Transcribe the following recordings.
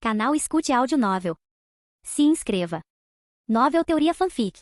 Canal Escute Áudio Novel. Se inscreva. Novel Teoria Fanfic.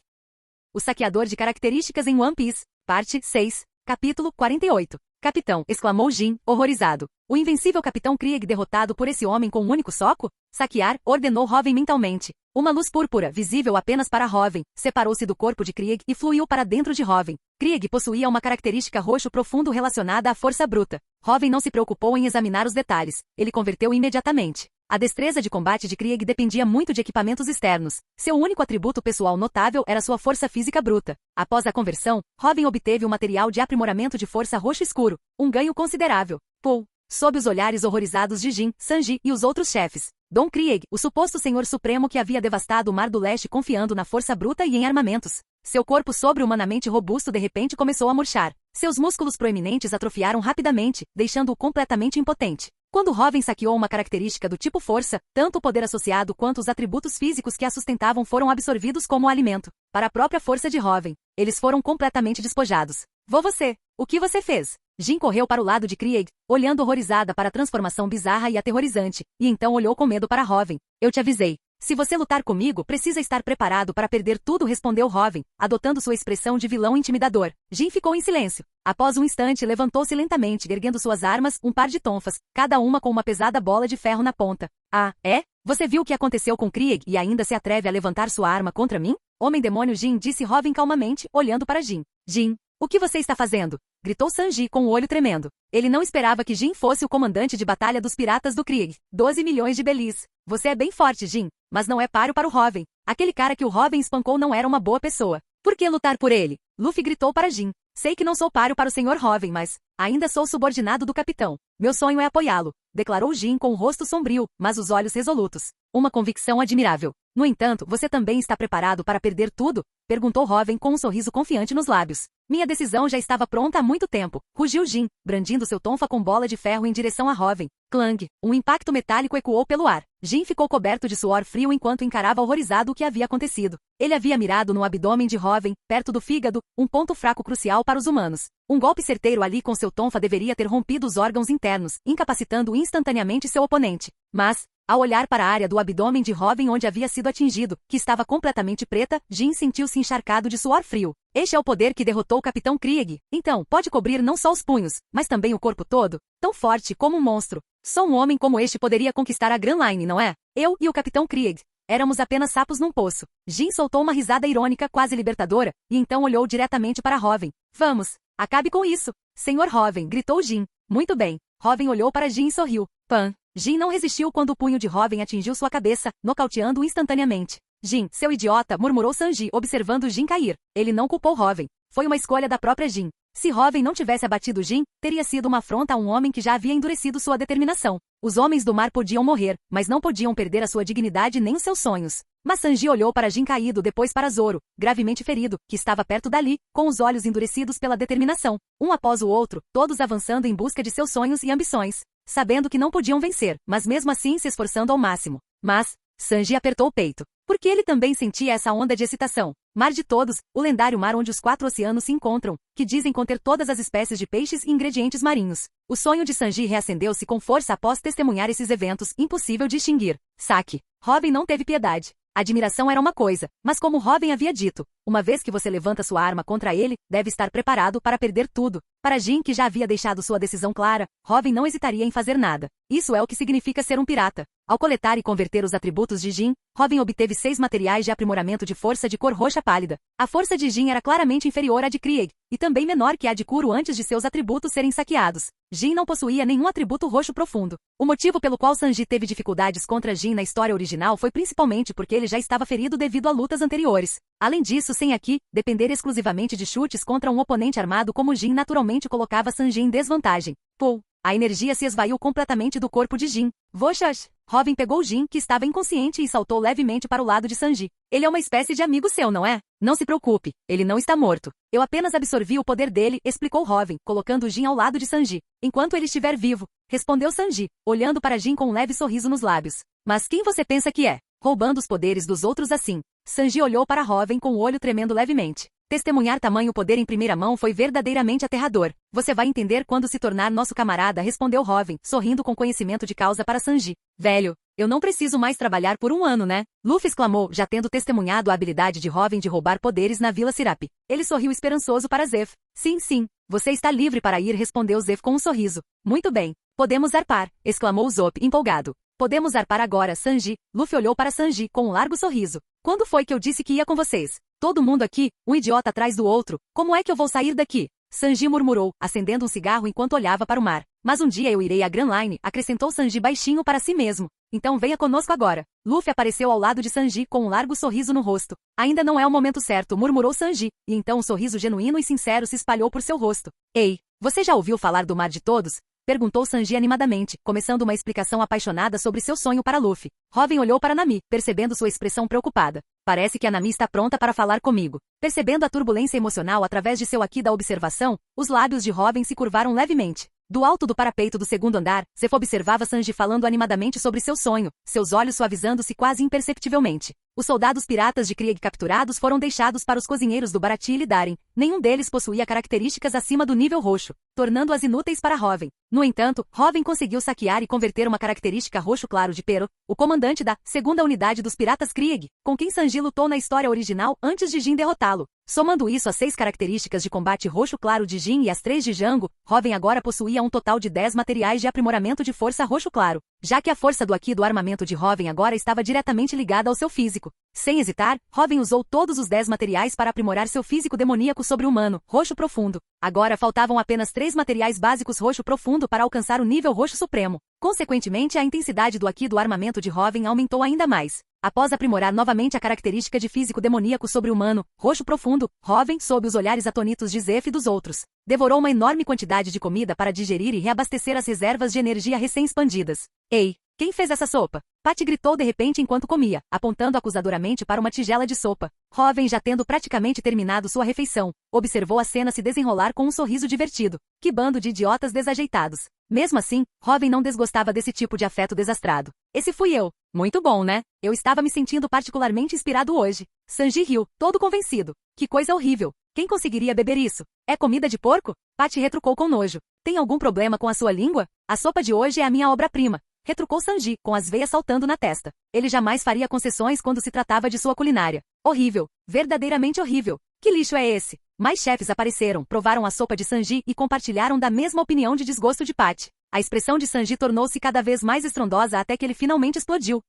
O saqueador de características em One Piece, parte 6, capítulo 48. Capitão, exclamou Jin, horrorizado. O invencível Capitão Krieg derrotado por esse homem com um único soco? Saquear, ordenou Robin mentalmente. Uma luz púrpura, visível apenas para Robin, separou-se do corpo de Krieg e fluiu para dentro de Robin. Krieg possuía uma característica roxo profundo relacionada à força bruta. Robin não se preocupou em examinar os detalhes. Ele converteu imediatamente. A destreza de combate de Krieg dependia muito de equipamentos externos. Seu único atributo pessoal notável era sua força física bruta. Após a conversão, Robin obteve o material de aprimoramento de força roxo escuro, um ganho considerável. Paul, sob os olhares horrorizados de Jin, Sanji e os outros chefes. Don Krieg, o suposto Senhor Supremo que havia devastado o Mar do Leste confiando na força bruta e em armamentos. Seu corpo sobre-humanamente robusto de repente começou a murchar. Seus músculos proeminentes atrofiaram rapidamente, deixando-o completamente impotente. Quando Robin saqueou uma característica do tipo força, tanto o poder associado quanto os atributos físicos que a sustentavam foram absorvidos como alimento. Para a própria força de Robin, eles foram completamente despojados. Você! O que você fez? Jin correu para o lado de Krieg, olhando horrorizada para a transformação bizarra e aterrorizante, e então olhou com medo para Robin. Eu te avisei. Se você lutar comigo, precisa estar preparado para perder tudo, respondeu Robin, adotando sua expressão de vilão intimidador. Jin ficou em silêncio. Após um instante, levantou-se lentamente, erguendo suas armas, um par de tonfas, cada uma com uma pesada bola de ferro na ponta. Ah, é? Você viu o que aconteceu com Krieg e ainda se atreve a levantar sua arma contra mim? Homem-demônio Jin, disse Robin calmamente, olhando para Jin. Jin, o que você está fazendo? Gritou Sanji com o olho tremendo. Ele não esperava que Jin fosse o comandante de batalha dos piratas do Krieg. 12 milhões de belis. Você é bem forte, Jin, mas não é páreo para o Robin. Aquele cara que o Robin espancou não era uma boa pessoa. Por que lutar por ele? Luffy gritou para Jin. Sei que não sou páreo para o Sr. Robin, mas ainda sou subordinado do capitão. Meu sonho é apoiá-lo, declarou Jin com o rosto sombrio, mas os olhos resolutos. Uma convicção admirável. No entanto, você também está preparado para perder tudo? Perguntou Robin com um sorriso confiante nos lábios. Minha decisão já estava pronta há muito tempo, rugiu Jin, brandindo seu tonfa com bola de ferro em direção a Robin. Clang! Um impacto metálico ecoou pelo ar. Jin ficou coberto de suor frio enquanto encarava horrorizado o que havia acontecido. Ele havia mirado no abdômen de Robin, perto do fígado, um ponto fraco crucial para os humanos. Um golpe certeiro ali com seu tonfa deveria ter rompido os órgãos internos, incapacitando instantaneamente seu oponente. Mas, ao olhar para a área do abdômen de Robin onde havia sido atingido, que estava completamente preta, Jin sentiu-se encharcado de suor frio. Este é o poder que derrotou o Capitão Krieg. Então, pode cobrir não só os punhos, mas também o corpo todo? Tão forte como um monstro. Só um homem como este poderia conquistar a Grand Line, não é? Eu e o Capitão Krieg. Éramos apenas sapos num poço. Jin soltou uma risada irônica quase libertadora, e então olhou diretamente para Robin. Vamos, acabe com isso. Senhor Robin, gritou Jin. Muito bem. Robin olhou para Jin e sorriu. Pan. Jin não resistiu quando o punho de Robin atingiu sua cabeça, nocauteando-o instantaneamente. Jin, seu idiota, murmurou Sanji, observando Jin cair. Ele não culpou Robin. Foi uma escolha da própria Jin. Se Robin não tivesse abatido Jin, teria sido uma afronta a um homem que já havia endurecido sua determinação. Os homens do mar podiam morrer, mas não podiam perder a sua dignidade nem os seus sonhos. Mas Sanji olhou para Jin caído, depois para Zoro, gravemente ferido, que estava perto dali, com os olhos endurecidos pela determinação. Um após o outro, todos avançando em busca de seus sonhos e ambições. Sabendo que não podiam vencer, mas mesmo assim se esforçando ao máximo. Mas, Sanji apertou o peito. Porque ele também sentia essa onda de excitação. Mar de Todos, o lendário mar onde os 4 oceanos se encontram, que dizem conter todas as espécies de peixes e ingredientes marinhos. O sonho de Sanji reacendeu-se com força após testemunhar esses eventos, impossível de extinguir. Saque. Robin não teve piedade. Admiração era uma coisa, mas como Robin havia dito, uma vez que você levanta sua arma contra ele, deve estar preparado para perder tudo. Para Jin, que já havia deixado sua decisão clara, Robin não hesitaria em fazer nada. Isso é o que significa ser um pirata. Ao coletar e converter os atributos de Jin, Robin obteve 6 materiais de aprimoramento de força de cor roxa pálida. A força de Jin era claramente inferior à de Krieg, e também menor que a de Kuro antes de seus atributos serem saqueados. Jin não possuía nenhum atributo roxo profundo. O motivo pelo qual Sanji teve dificuldades contra Jin na história original foi principalmente porque ele já estava ferido devido a lutas anteriores. Além disso, sem aqui, depender exclusivamente de chutes contra um oponente armado como Jin naturalmente colocava Sanji em desvantagem. Pô! A energia se esvaiu completamente do corpo de Jin. Voxas! Robin pegou Jin, que estava inconsciente, e saltou levemente para o lado de Sanji. Ele é uma espécie de amigo seu, não é? Não se preocupe, ele não está morto. Eu apenas absorvi o poder dele, explicou Robin, colocando Jin ao lado de Sanji. Enquanto ele estiver vivo, respondeu Sanji, olhando para Jin com um leve sorriso nos lábios. Mas quem você pensa que é? Roubando os poderes dos outros assim. Sanji olhou para Robin com o olho tremendo levemente. Testemunhar tamanho poder em primeira mão foi verdadeiramente aterrador. Você vai entender quando se tornar nosso camarada, respondeu Robin, sorrindo com conhecimento de causa para Sanji. Velho, eu não preciso mais trabalhar por um ano, né? Luffy exclamou, já tendo testemunhado a habilidade de Robin de roubar poderes na Vila Sirapi. Ele sorriu esperançoso para Zeff. Sim, sim, você está livre para ir, respondeu Zeff com um sorriso. Muito bem, podemos arpar, exclamou Zop, empolgado. Podemos arpar agora, Sanji. Luffy olhou para Sanji com um largo sorriso. Quando foi que eu disse que ia com vocês? Todo mundo aqui, um idiota atrás do outro. Como é que eu vou sair daqui? Sanji murmurou, acendendo um cigarro enquanto olhava para o mar. Mas um dia eu irei à Grand Line, acrescentou Sanji baixinho para si mesmo. Então venha conosco agora. Luffy apareceu ao lado de Sanji com um largo sorriso no rosto. Ainda não é o momento certo, murmurou Sanji, e então um sorriso genuíno e sincero se espalhou por seu rosto. Ei, você já ouviu falar do Mar de Todos? Perguntou Sanji animadamente, começando uma explicação apaixonada sobre seu sonho para Luffy. Robin olhou para Nami, percebendo sua expressão preocupada. Parece que a Nami está pronta para falar comigo. Percebendo a turbulência emocional através de seu aqui da observação, os lábios de Robin se curvaram levemente. Do alto do parapeito do segundo andar, Zeff observava Sanji falando animadamente sobre seu sonho, seus olhos suavizando-se quase imperceptivelmente. Os soldados piratas de Krieg capturados foram deixados para os cozinheiros do Baratie lidarem. Nenhum deles possuía características acima do nível roxo, tornando-as inúteis para Robin. No entanto, Robin conseguiu saquear e converter uma característica roxo claro de Pero, o comandante da segunda unidade dos piratas Krieg, com quem Sanji lutou na história original antes de Jin derrotá-lo. Somando isso às 6 características de combate roxo claro de Jin e às 3 de Django, Robin agora possuía um total de 10 materiais de aprimoramento de força roxo claro, já que a força do Aqui do armamento de Robin agora estava diretamente ligada ao seu físico. Sem hesitar, Robin usou todos os 10 materiais para aprimorar seu físico demoníaco sobre-humano, roxo profundo. Agora faltavam apenas 3 materiais básicos roxo profundo para alcançar o nível roxo supremo. Consequentemente, a intensidade do Aqui do armamento de Robin aumentou ainda mais. Após aprimorar novamente a característica de físico demoníaco sobre-humano, roxo profundo, Robin, sob os olhares atônitos de Zeff e dos outros, devorou uma enorme quantidade de comida para digerir e reabastecer as reservas de energia recém-expandidas. Ei, quem fez essa sopa? Patty gritou de repente enquanto comia, apontando acusadoramente para uma tigela de sopa. Robin, já tendo praticamente terminado sua refeição, observou a cena se desenrolar com um sorriso divertido. Que bando de idiotas desajeitados. Mesmo assim, Robin não desgostava desse tipo de afeto desastrado. Esse fui eu. Muito bom, né? Eu estava me sentindo particularmente inspirado hoje. Sanji riu, todo convencido. Que coisa horrível. Quem conseguiria beber isso? É comida de porco? Patty retrucou com nojo. Tem algum problema com a sua língua? A sopa de hoje é a minha obra-prima. Retrucou Sanji, com as veias saltando na testa. Ele jamais faria concessões quando se tratava de sua culinária. Horrível. Verdadeiramente horrível. Que lixo é esse? Mais chefes apareceram, provaram a sopa de Sanji e compartilharam da mesma opinião de desgosto de Patty. A expressão de Sanji tornou-se cada vez mais estrondosa até que ele finalmente explodiu.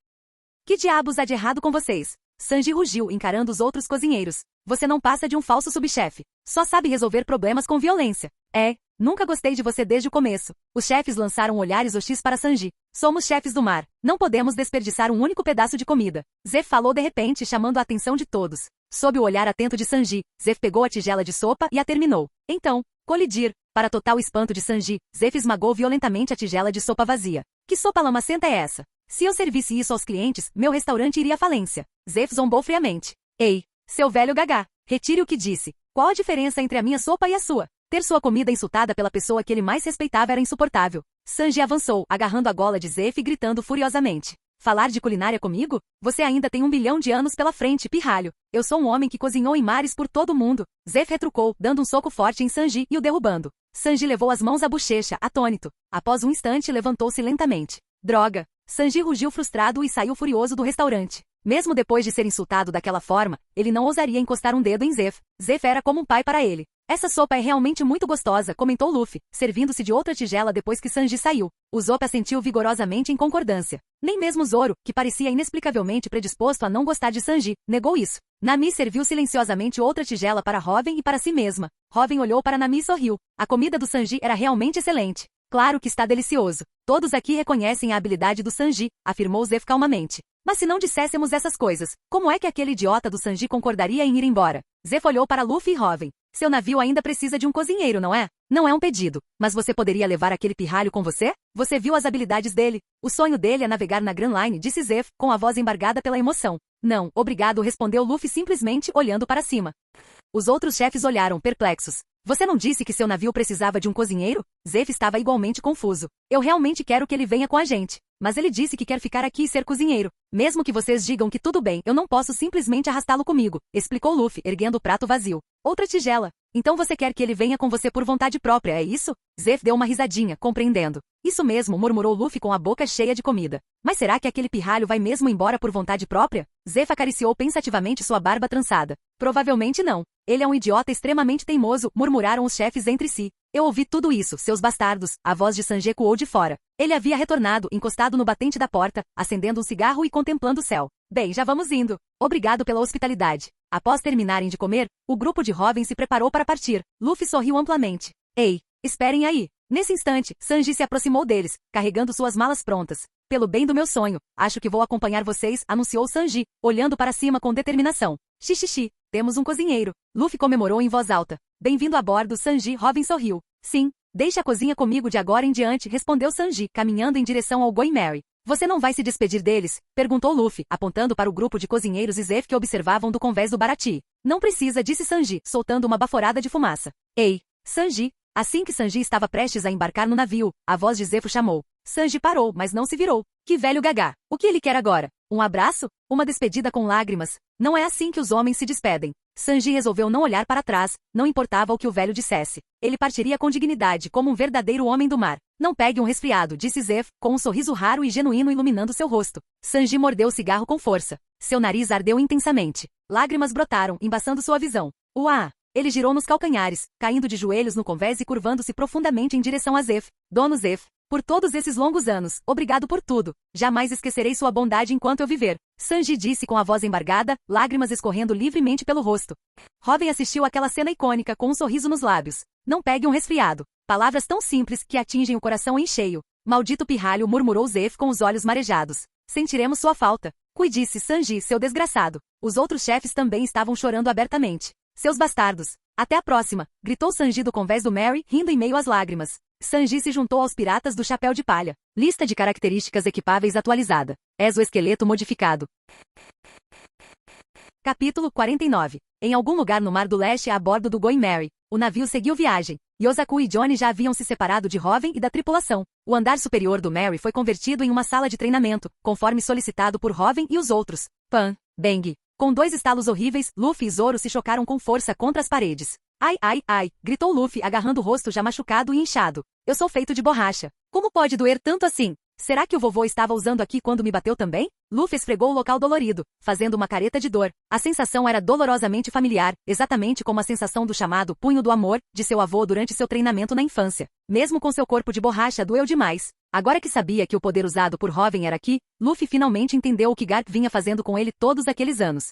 Que diabos há de errado com vocês? Sanji rugiu, encarando os outros cozinheiros. Você não passa de um falso subchefe. Só sabe resolver problemas com violência. Nunca gostei de você desde o começo. Os chefes lançaram olhares hostis para Sanji. Somos chefes do mar. Não podemos desperdiçar um único pedaço de comida. Zeff falou de repente, chamando a atenção de todos. Sob o olhar atento de Sanji, Zeff pegou a tigela de sopa e a terminou. Então, colidir. Para total espanto de Sanji, Zeff esmagou violentamente a tigela de sopa vazia. Que sopa lamacenta é essa? Se eu servisse isso aos clientes, meu restaurante iria à falência. Zeff zombou friamente. Ei, seu velho gagá, retire o que disse. Qual a diferença entre a minha sopa e a sua? Ter sua comida insultada pela pessoa que ele mais respeitava era insuportável. Sanji avançou, agarrando a gola de Zeff e gritando furiosamente. Falar de culinária comigo? Você ainda tem 1 bilhão de anos pela frente, pirralho. Eu sou um homem que cozinhou em mares por todo o mundo. Zeff retrucou, dando um soco forte em Sanji e o derrubando. Sanji levou as mãos à bochecha, atônito. Após um instante, levantou-se lentamente. Droga! Sanji rugiu frustrado e saiu furioso do restaurante. Mesmo depois de ser insultado daquela forma, ele não ousaria encostar um dedo em Zeff. Zeff era como um pai para ele. Essa sopa é realmente muito gostosa, comentou Luffy, servindo-se de outra tigela depois que Sanji saiu. O Zop assentiu vigorosamente em concordância. Nem mesmo Zoro, que parecia inexplicavelmente predisposto a não gostar de Sanji, negou isso. Nami serviu silenciosamente outra tigela para Robin e para si mesma. Robin olhou para Nami e sorriu. A comida do Sanji era realmente excelente. Claro que está delicioso. Todos aqui reconhecem a habilidade do Sanji, afirmou Zeff calmamente. Mas se não disséssemos essas coisas, como é que aquele idiota do Sanji concordaria em ir embora? Zeff olhou para Luffy e Robin. Seu navio ainda precisa de um cozinheiro, não é? Não é um pedido, mas você poderia levar aquele pirralho com você? Você viu as habilidades dele? O sonho dele é navegar na Grand Line, disse Zeff, com a voz embargada pela emoção. Não, obrigado, respondeu Luffy simplesmente, olhando para cima. Os outros chefes olharam, perplexos. Você não disse que seu navio precisava de um cozinheiro? Zeph estava igualmente confuso. Eu realmente quero que ele venha com a gente. Mas ele disse que quer ficar aqui e ser cozinheiro. Mesmo que vocês digam que tudo bem, eu não posso simplesmente arrastá-lo comigo, explicou Luffy, erguendo o prato vazio. Outra tigela. Então você quer que ele venha com você por vontade própria, é isso? Zeph deu uma risadinha, compreendendo. Isso mesmo, murmurou Luffy com a boca cheia de comida. Mas será que aquele pirralho vai mesmo embora por vontade própria? Zeph acariciou pensativamente sua barba trançada. Provavelmente não. Ele é um idiota extremamente teimoso, murmuraram os chefes entre si. Eu ouvi tudo isso, seus bastardos, a voz de Sanji ecoou de fora. Ele havia retornado, encostado no batente da porta, acendendo um cigarro e contemplando o céu. Bem, já vamos indo. Obrigado pela hospitalidade. Após terminarem de comer, o grupo de jovens se preparou para partir. Luffy sorriu amplamente. Ei, esperem aí. Nesse instante, Sanji se aproximou deles, carregando suas malas prontas. Pelo bem do meu sonho, acho que vou acompanhar vocês, anunciou Sanji, olhando para cima com determinação. Xixixi, temos um cozinheiro. Luffy comemorou em voz alta. Bem-vindo a bordo, Sanji. Robin sorriu. Sim, deixe a cozinha comigo de agora em diante, respondeu Sanji, caminhando em direção ao Going Merry. Você não vai se despedir deles? Perguntou Luffy, apontando para o grupo de cozinheiros e Zeph que observavam do convés do Baratie. Não precisa, disse Sanji, soltando uma baforada de fumaça. Ei, Sanji. Assim que Sanji estava prestes a embarcar no navio, a voz de Zeph chamou. Sanji parou, mas não se virou. Que velho gagá. O que ele quer agora? Um abraço? Uma despedida com lágrimas? Não é assim que os homens se despedem. Sanji resolveu não olhar para trás, não importava o que o velho dissesse. Ele partiria com dignidade, como um verdadeiro homem do mar. Não pegue um resfriado, disse Zeph, com um sorriso raro e genuíno iluminando seu rosto. Sanji mordeu o cigarro com força. Seu nariz ardeu intensamente. Lágrimas brotaram, embaçando sua visão. Uá! Ele girou nos calcanhares, caindo de joelhos no convés e curvando-se profundamente em direção a Zeph. Dono Zeph, por todos esses longos anos, obrigado por tudo. Jamais esquecerei sua bondade enquanto eu viver. Sanji disse com a voz embargada, lágrimas escorrendo livremente pelo rosto. Robin assistiu àquela cena icônica com um sorriso nos lábios. Não pegue um resfriado. Palavras tão simples que atingem o coração em cheio. Maldito pirralho, murmurou Zeph com os olhos marejados. Sentiremos sua falta. Cuide-se, Sanji, seu desgraçado. Os outros chefes também estavam chorando abertamente. Seus bastardos. Até a próxima, gritou Sanji do convés do Merry, rindo em meio às lágrimas. Sanji se juntou aos piratas do chapéu de palha. Lista de características equipáveis atualizada. Exoesqueleto modificado. Capítulo 49. Em algum lugar no Mar do Leste a bordo do Going Merry, o navio seguiu viagem. Yosaku e Johnny já haviam se separado de Robin e da tripulação. O andar superior do Merry foi convertido em uma sala de treinamento, conforme solicitado por Robin e os outros. Pan, Bang. Com dois estalos horríveis, Luffy e Zoro se chocaram com força contra as paredes. Ai, ai, ai, gritou Luffy agarrando o rosto já machucado e inchado. Eu sou feito de borracha. Como pode doer tanto assim? Será que o vovô estava usando aqui quando me bateu também? Luffy esfregou o local dolorido, fazendo uma careta de dor. A sensação era dolorosamente familiar, exatamente como a sensação do chamado punho do amor, de seu avô durante seu treinamento na infância. Mesmo com seu corpo de borracha doeu demais. Agora que sabia que o poder usado por Robin era aqui, Luffy finalmente entendeu o que Garp vinha fazendo com ele todos aqueles anos.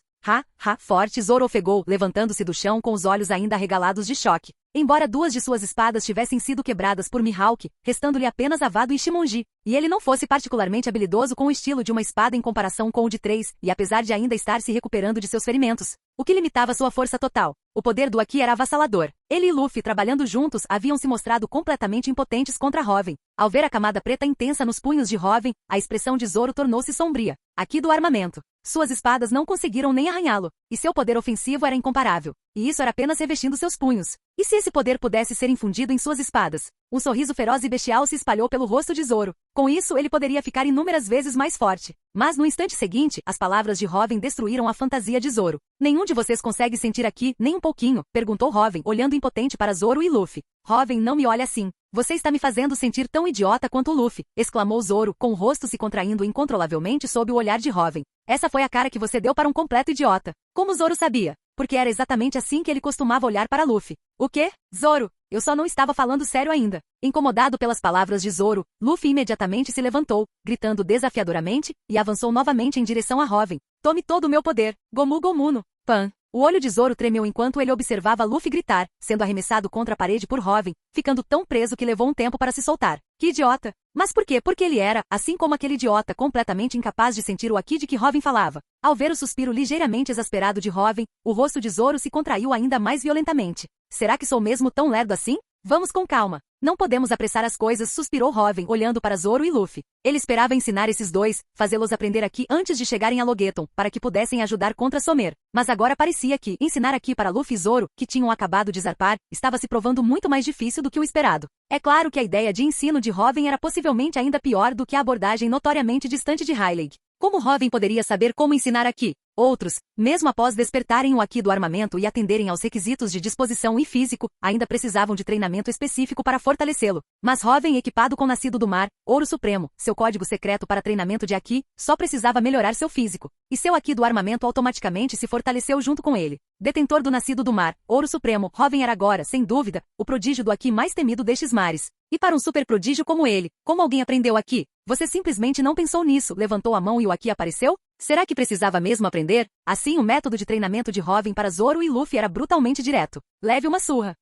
Forte, Zoro ofegou, levantando-se do chão com os olhos ainda arregalados de choque. Embora duas de suas espadas tivessem sido quebradas por Mihawk, restando-lhe apenas a Vado e Shimonji, e ele não fosse particularmente habilidoso com o estilo de uma espada em comparação com o de 3, e apesar de ainda estar se recuperando de seus ferimentos, o que limitava sua força total. O poder do Aki era avassalador. Ele e Luffy, trabalhando juntos, haviam se mostrado completamente impotentes contra Robin. Ao ver a camada preta intensa nos punhos de Robin, a expressão de Zoro tornou-se sombria. Aqui do armamento. Suas espadas não conseguiram nem arranhá-lo, e seu poder ofensivo era incomparável. E isso era apenas revestindo seus punhos. E se esse poder pudesse ser infundido em suas espadas? Um sorriso feroz e bestial se espalhou pelo rosto de Zoro. Com isso, ele poderia ficar inúmeras vezes mais forte. Mas no instante seguinte, as palavras de Robin destruíram a fantasia de Zoro. Nenhum de vocês consegue sentir aqui, nem um pouquinho, perguntou Robin, olhando impotente para Zoro e Luffy. Robin, não me olhe assim. Você está me fazendo sentir tão idiota quanto o Luffy, exclamou Zoro, com o rosto se contraindo incontrolavelmente sob o olhar de Robin. Essa foi a cara que você deu para um completo idiota. Como Zoro sabia? Porque era exatamente assim que ele costumava olhar para Luffy. O quê? Zoro, eu só não estava falando sério ainda. Incomodado pelas palavras de Zoro, Luffy imediatamente se levantou, gritando desafiadoramente, e avançou novamente em direção a Robin. Tome todo o meu poder, Gomu Gomu no Pan. O olho de Zoro tremeu enquanto ele observava Luffy gritar, sendo arremessado contra a parede por Robin, ficando tão preso que levou um tempo para se soltar. Que idiota! Mas por quê? Porque ele era, assim como aquele idiota, completamente incapaz de sentir o aqui de que Robin falava. Ao ver o suspiro ligeiramente exasperado de Robin, o rosto de Zoro se contraiu ainda mais violentamente. Será que sou mesmo tão lerdo assim? Vamos com calma. Não podemos apressar as coisas, suspirou Robin, olhando para Zoro e Luffy. Ele esperava ensinar esses dois, fazê-los aprender aqui antes de chegarem a Logeton, para que pudessem ajudar contra Somer. Mas agora parecia que ensinar aqui para Luffy e Zoro, que tinham acabado de zarpar, estava se provando muito mais difícil do que o esperado. É claro que a ideia de ensino de Robin era possivelmente ainda pior do que a abordagem notoriamente distante de Rayleigh. Como Robin poderia saber como ensinar aqui? Outros, mesmo após despertarem o aqui do armamento e atenderem aos requisitos de disposição e físico, ainda precisavam de treinamento específico para fortalecê-lo. Mas Robin, equipado com Nascido do Mar, Ouro Supremo, seu código secreto para treinamento de aqui, só precisava melhorar seu físico. E seu aqui do armamento automaticamente se fortaleceu junto com ele. Detentor do Nascido do Mar, Ouro Supremo, Robin era agora, sem dúvida, o prodígio do aqui mais temido destes mares. E para um super prodígio como ele, como alguém aprendeu aqui? Você simplesmente não pensou nisso, levantou a mão e o aqui apareceu? Será que precisava mesmo aprender? Assim, o método de treinamento de Robin para Zoro e Luffy era brutalmente direto. Leve uma surra.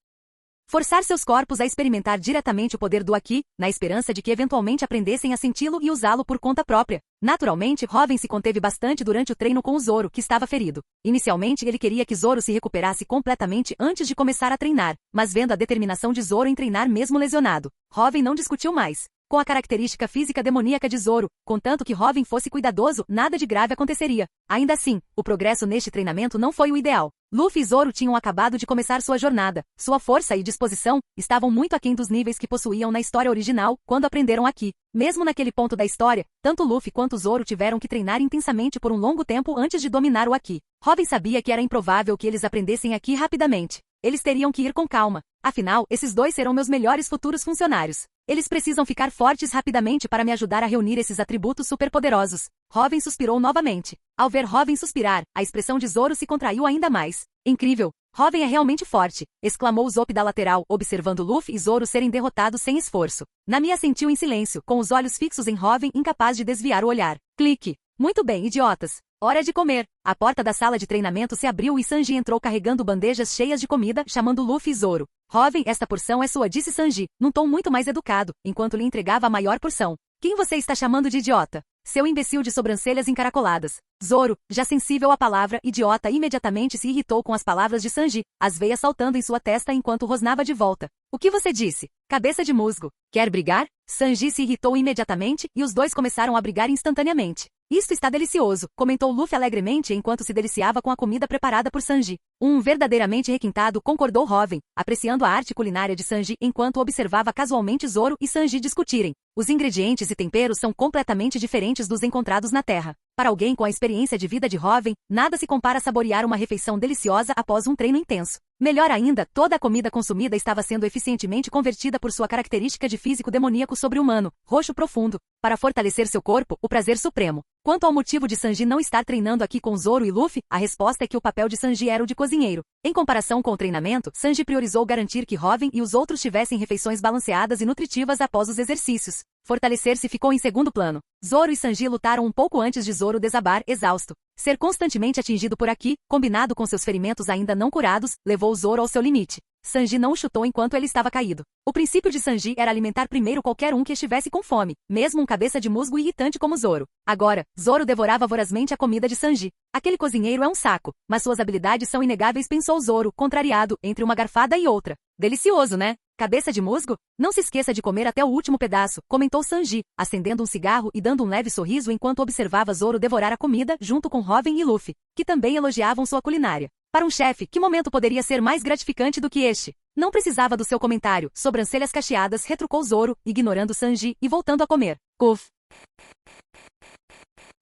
Forçar seus corpos a experimentar diretamente o poder do aqui, na esperança de que eventualmente aprendessem a senti-lo e usá-lo por conta própria. Naturalmente, Robin se conteve bastante durante o treino com o Zoro, que estava ferido. Inicialmente, ele queria que Zoro se recuperasse completamente antes de começar a treinar, mas vendo a determinação de Zoro em treinar mesmo lesionado, Robin não discutiu mais. Com a característica física demoníaca de Zoro, contanto que Robin fosse cuidadoso, nada de grave aconteceria. Ainda assim, o progresso neste treinamento não foi o ideal. Luffy e Zoro tinham acabado de começar sua jornada. Sua força e disposição estavam muito aquém dos níveis que possuíam na história original, quando aprenderam aqui. Mesmo naquele ponto da história, tanto Luffy quanto Zoro tiveram que treinar intensamente por um longo tempo antes de dominar o aqui. Robin sabia que era improvável que eles aprendessem aqui rapidamente. Eles teriam que ir com calma. Afinal, esses dois serão meus melhores futuros funcionários. Eles precisam ficar fortes rapidamente para me ajudar a reunir esses atributos superpoderosos. Robin suspirou novamente. Ao ver Robin suspirar, a expressão de Zoro se contraiu ainda mais. Incrível! Robin é realmente forte, exclamou Zop da lateral, observando Luffy e Zoro serem derrotados sem esforço. Nami assentiu em silêncio, com os olhos fixos em Robin, incapaz de desviar o olhar. Clique. Muito bem, idiotas. Hora de comer. A porta da sala de treinamento se abriu e Sanji entrou carregando bandejas cheias de comida, chamando Luffy e Zoro. Robin, esta porção é sua, disse Sanji, num tom muito mais educado, enquanto lhe entregava a maior porção. Quem você está chamando de idiota? Seu imbecil de sobrancelhas encaracoladas. Zoro, já sensível à palavra idiota, imediatamente se irritou com as palavras de Sanji, as veias saltando em sua testa enquanto rosnava de volta. O que você disse? Cabeça de musgo. Quer brigar? Sanji se irritou imediatamente e os dois começaram a brigar instantaneamente. Isto está delicioso, comentou Luffy alegremente enquanto se deliciava com a comida preparada por Sanji. Verdadeiramente requintado, concordou Robin, apreciando a arte culinária de Sanji enquanto observava casualmente Zoro e Sanji discutirem. Os ingredientes e temperos são completamente diferentes dos encontrados na Terra. Para alguém com a experiência de vida de Robin, nada se compara a saborear uma refeição deliciosa após um treino intenso. Melhor ainda, toda a comida consumida estava sendo eficientemente convertida por sua característica de físico demoníaco sobre-humano, roxo profundo, para fortalecer seu corpo, o prazer supremo. Quanto ao motivo de Sanji não estar treinando aqui com Zoro e Luffy, a resposta é que o papel de Sanji era o de cozinheiro. Em comparação com o treinamento, Sanji priorizou garantir que Robin e os outros tivessem refeições balanceadas e nutritivas após os exercícios. Fortalecer-se ficou em segundo plano. Zoro e Sanji lutaram um pouco antes de Zoro desabar, exausto. Ser constantemente atingido por aqui, combinado com seus ferimentos ainda não curados, levou Zoro ao seu limite. Sanji não o chutou enquanto ele estava caído. O princípio de Sanji era alimentar primeiro qualquer um que estivesse com fome, mesmo um cabeça de musgo irritante como Zoro. Agora, Zoro devorava vorazmente a comida de Sanji. Aquele cozinheiro é um saco, mas suas habilidades são inegáveis, pensou Zoro, contrariado, entre uma garfada e outra. Delicioso, né? Cabeça de musgo? Não se esqueça de comer até o último pedaço, comentou Sanji, acendendo um cigarro e dando um leve sorriso enquanto observava Zoro devorar a comida junto com Robin e Luffy, que também elogiavam sua culinária. Para um chefe, que momento poderia ser mais gratificante do que este? Não precisava do seu comentário, sobrancelhas cacheadas, retrucou Zoro, ignorando Sanji e voltando a comer. Uf.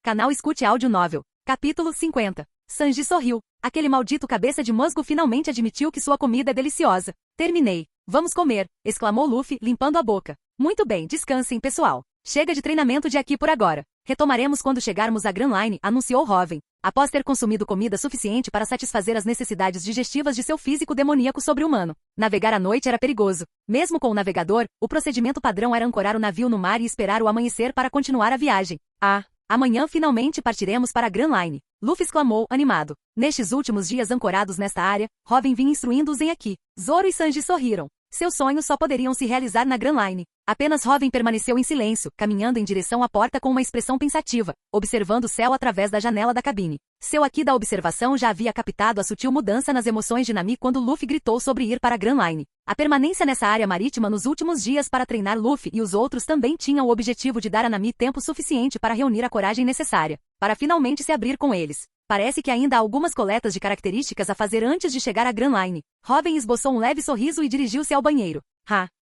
Canal Escute Áudio Novel. Capítulo 50. Sanji sorriu. Aquele maldito cabeça de musgo finalmente admitiu que sua comida é deliciosa. Terminei. Vamos comer, exclamou Luffy, limpando a boca. Muito bem, descansem, pessoal. Chega de treinamento de aqui por agora. Retomaremos quando chegarmos à Grand Line, anunciou Robin. Após ter consumido comida suficiente para satisfazer as necessidades digestivas de seu físico demoníaco sobre-humano. Navegar à noite era perigoso. Mesmo com o navegador, o procedimento padrão era ancorar o navio no mar e esperar o amanhecer para continuar a viagem. Amanhã finalmente partiremos para a Grand Line. Luffy exclamou, animado. Nestes últimos dias ancorados nesta área, Robin vinha instruindo-os em aqui. Zoro e Sanji sorriram. Seus sonhos só poderiam se realizar na Grand Line. Apenas Robin permaneceu em silêncio, caminhando em direção à porta com uma expressão pensativa, observando o céu através da janela da cabine. Seu aqui da observação já havia captado a sutil mudança nas emoções de Nami quando Luffy gritou sobre ir para a Grand Line. A permanência nessa área marítima nos últimos dias para treinar Luffy e os outros também tinha o objetivo de dar a Nami tempo suficiente para reunir a coragem necessária, para finalmente se abrir com eles. Parece que ainda há algumas coletas de características a fazer antes de chegar à Grand Line. Robin esboçou um leve sorriso e dirigiu-se ao banheiro.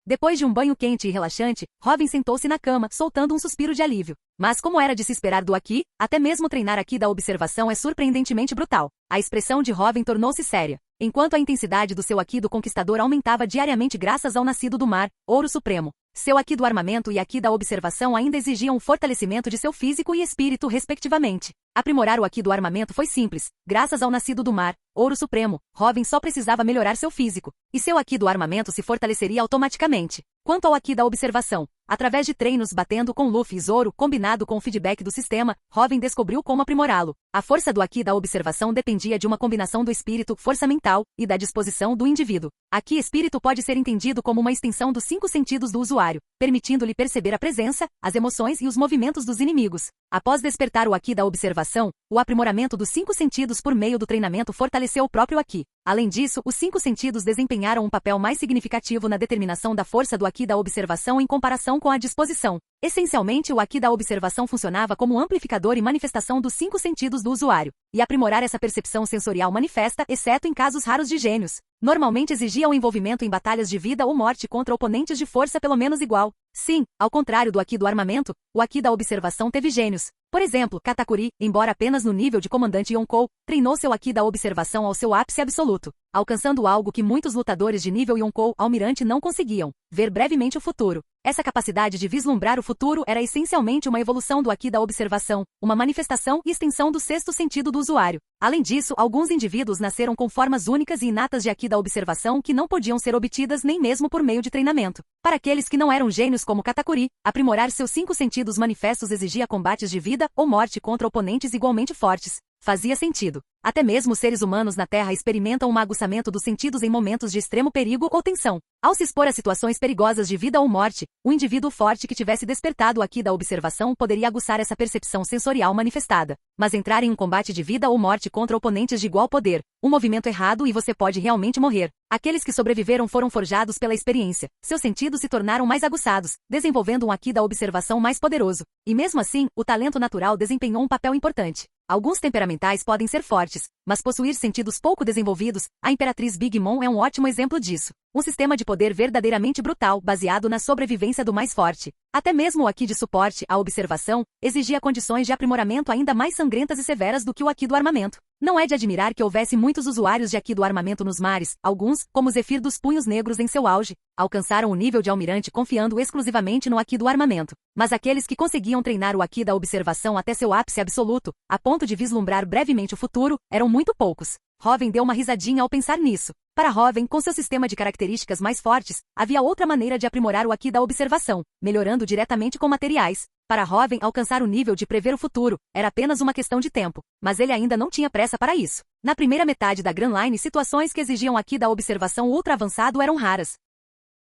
Depois de um banho quente e relaxante, Robin sentou-se na cama, soltando um suspiro de alívio. Mas como era de se esperar do Aqui, até mesmo treinar aqui da observação é surpreendentemente brutal. A expressão de Robin tornou-se séria. Enquanto a intensidade do seu Aqui do Conquistador aumentava diariamente graças ao nascido do mar, Ouro Supremo. Seu Aqui do Armamento e Aqui da Observação ainda exigiam um fortalecimento de seu físico e espírito respectivamente. Aprimorar o Aqui do Armamento foi simples. Graças ao nascido do mar, Ouro Supremo, Robin só precisava melhorar seu físico, e seu Aqui do Armamento se fortaleceria automaticamente. Quanto ao Aqui da Observação, através de treinos batendo com Luffy e Zoro, combinado com o feedback do sistema, Robin descobriu como aprimorá-lo. A força do Aqui da Observação dependia de uma combinação do espírito, força mental, e da disposição do indivíduo. Aqui espírito pode ser entendido como uma extensão dos 5 sentidos do usuário, permitindo-lhe perceber a presença, as emoções e os movimentos dos inimigos. Após despertar o Aqui da Observação, o aprimoramento dos 5 sentidos por meio do treinamento fortaleceu o próprio Aqui. Além disso, os 5 sentidos desempenharam um papel mais significativo na determinação da força do Aqui da Observação em comparação com a disposição. Essencialmente, o Aqui da Observação funcionava como amplificador e manifestação dos 5 sentidos do usuário, e aprimorar essa percepção sensorial manifesta, exceto em casos raros de gênios. Normalmente exigia o envolvimento em batalhas de vida ou morte contra oponentes de força pelo menos igual. Sim, ao contrário do Aqui do Armamento, o Aqui da Observação teve gênios. Por exemplo, Katakuri, embora apenas no nível de comandante Yonkou, treinou seu Aqui da Observação ao seu ápice absoluto, alcançando algo que muitos lutadores de nível Yonkou Almirante não conseguiam: ver brevemente o futuro. Essa capacidade de vislumbrar o futuro era essencialmente uma evolução do Aqui da Observação, uma manifestação e extensão do 6º sentido do usuário. Além disso, alguns indivíduos nasceram com formas únicas e inatas de Aqui da Observação que não podiam ser obtidas nem mesmo por meio de treinamento. Para aqueles que não eram gênios como Katakuri, aprimorar seus 5 sentidos manifestos exigia combates de vida ou morte contra oponentes igualmente fortes. Fazia sentido. Até mesmo os seres humanos na Terra experimentam um aguçamento dos sentidos em momentos de extremo perigo ou tensão. Ao se expor a situações perigosas de vida ou morte, o indivíduo forte que tivesse despertado Aqui da Observação poderia aguçar essa percepção sensorial manifestada. Mas entrar em um combate de vida ou morte contra oponentes de igual poder, um movimento errado e você pode realmente morrer. Aqueles que sobreviveram foram forjados pela experiência. Seus sentidos se tornaram mais aguçados, desenvolvendo um Aqui da Observação mais poderoso. E mesmo assim, o talento natural desempenhou um papel importante. Alguns temperamentais podem ser fortes, mas possuir sentidos pouco desenvolvidos, a Imperatriz Big Mom é um ótimo exemplo disso. Um sistema de poder verdadeiramente brutal, baseado na sobrevivência do mais forte. Até mesmo o Aqui de suporte à observação exigia condições de aprimoramento ainda mais sangrentas e severas do que o Aqui do armamento. Não é de admirar que houvesse muitos usuários de Aqui do armamento nos mares. Alguns, como Zephyr dos Punhos Negros em seu auge, alcançaram o nível de almirante confiando exclusivamente no Aqui do armamento. Mas aqueles que conseguiam treinar o Aqui da observação até seu ápice absoluto, a ponto de vislumbrar brevemente o futuro, eram muito poucos. Robin deu uma risadinha ao pensar nisso. Para Robin, com seu sistema de características mais fortes, havia outra maneira de aprimorar o Aqui da observação, melhorando diretamente com materiais. Para Robin, alcançar o nível de prever o futuro era apenas uma questão de tempo, mas ele ainda não tinha pressa para isso. Na primeira metade da Grand Line, situações que exigiam Aqui da observação ultra avançado eram raras.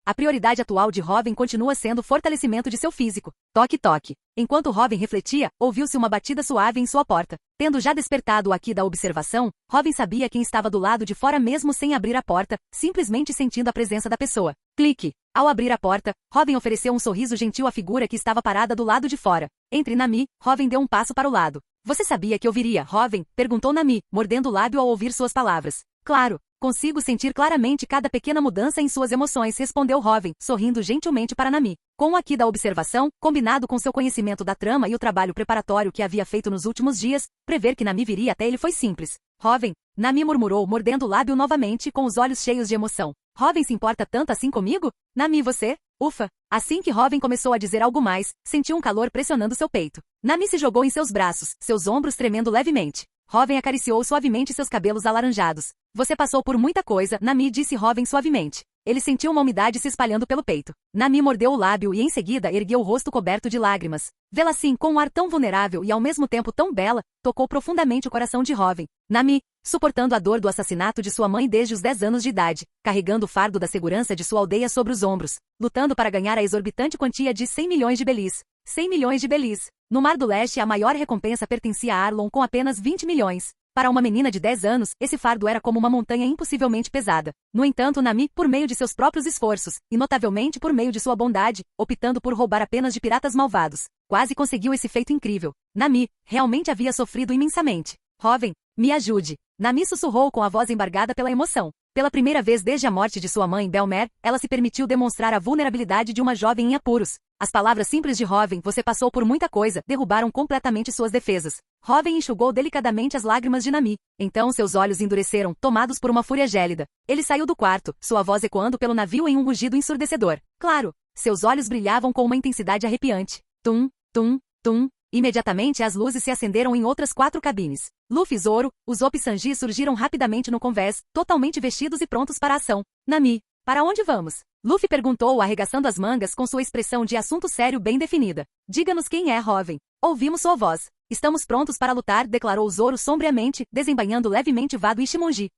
A prioridade atual de Robin continua sendo o fortalecimento de seu físico. Toque, toque. Enquanto Robin refletia, ouviu-se uma batida suave em sua porta. Tendo já despertado o Aqui da observação, Robin sabia quem estava do lado de fora mesmo sem abrir a porta, simplesmente sentindo a presença da pessoa. Clique. Ao abrir a porta, Robin ofereceu um sorriso gentil à figura que estava parada do lado de fora. Entre Nami, Robin deu um passo para o lado. Você sabia que eu viria, Robin? Perguntou Nami, mordendo o lábio ao ouvir suas palavras. Claro. Consigo sentir claramente cada pequena mudança em suas emoções, respondeu Robin, sorrindo gentilmente para Nami. Com o Aqui da observação, combinado com seu conhecimento da trama e o trabalho preparatório que havia feito nos últimos dias, prever que Nami viria até ele foi simples. Robin, Nami murmurou, mordendo o lábio novamente, com os olhos cheios de emoção. Robin se importa tanto assim comigo? Nami, você? Ufa! Assim que Robin começou a dizer algo mais, sentiu um calor pressionando seu peito. Nami se jogou em seus braços, seus ombros tremendo levemente. Robin acariciou suavemente seus cabelos alaranjados. Você passou por muita coisa, Nami, disse Robin suavemente. Ele sentiu uma umidade se espalhando pelo peito. Nami mordeu o lábio e em seguida ergueu o rosto coberto de lágrimas. Vê-la assim, com um ar tão vulnerável e ao mesmo tempo tão bela, tocou profundamente o coração de Robin. Nami, suportando a dor do assassinato de sua mãe desde os 10 anos de idade, carregando o fardo da segurança de sua aldeia sobre os ombros, lutando para ganhar a exorbitante quantia de 100 milhões de belis. 100 milhões de belis. No Mar do Leste, a maior recompensa pertencia a Arlon com apenas 20 milhões. Para uma menina de 10 anos, esse fardo era como uma montanha impossivelmente pesada. No entanto, Nami, por meio de seus próprios esforços, e notavelmente por meio de sua bondade, optando por roubar apenas de piratas malvados, quase conseguiu esse feito incrível. Nami realmente havia sofrido imensamente. Jovem, me ajude. Nami sussurrou com a voz embargada pela emoção. Pela primeira vez desde a morte de sua mãe, Belmer, ela se permitiu demonstrar a vulnerabilidade de uma jovem em apuros. As palavras simples de Hoven, você passou por muita coisa, derrubaram completamente suas defesas. Hoven enxugou delicadamente as lágrimas de Nami. Então seus olhos endureceram, tomados por uma fúria gélida. Ele saiu do quarto, sua voz ecoando pelo navio em um rugido ensurdecedor. Claro, seus olhos brilhavam com uma intensidade arrepiante. Tum, tum, tum. Imediatamente as luzes se acenderam em outras 4 cabines. Luffy e Zoro, Usopp e Sanji surgiram rapidamente no convés, totalmente vestidos e prontos para a ação. Nami, para onde vamos? Luffy perguntou, arregaçando as mangas com sua expressão de assunto sério bem definida. Diga-nos quem é Hoven. Ouvimos sua voz. Estamos prontos para lutar, declarou Zoro sombriamente, desembainhando levemente Vado e Shimonji.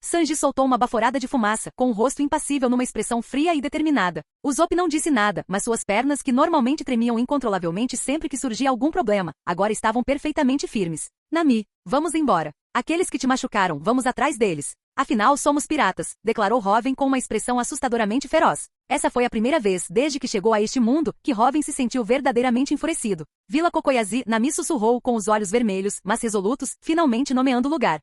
Sanji soltou uma baforada de fumaça, com o rosto impassível numa expressão fria e determinada. Usopp não disse nada, mas suas pernas, que normalmente tremiam incontrolavelmente sempre que surgia algum problema, agora estavam perfeitamente firmes. Nami, vamos embora. Aqueles que te machucaram, vamos atrás deles. Afinal, somos piratas, declarou Hoven com uma expressão assustadoramente feroz. Essa foi a primeira vez, desde que chegou a este mundo, que Hoven se sentiu verdadeiramente enfurecido. Vila Kokoyazi, Nami sussurrou com os olhos vermelhos, mas resolutos, finalmente nomeando o lugar.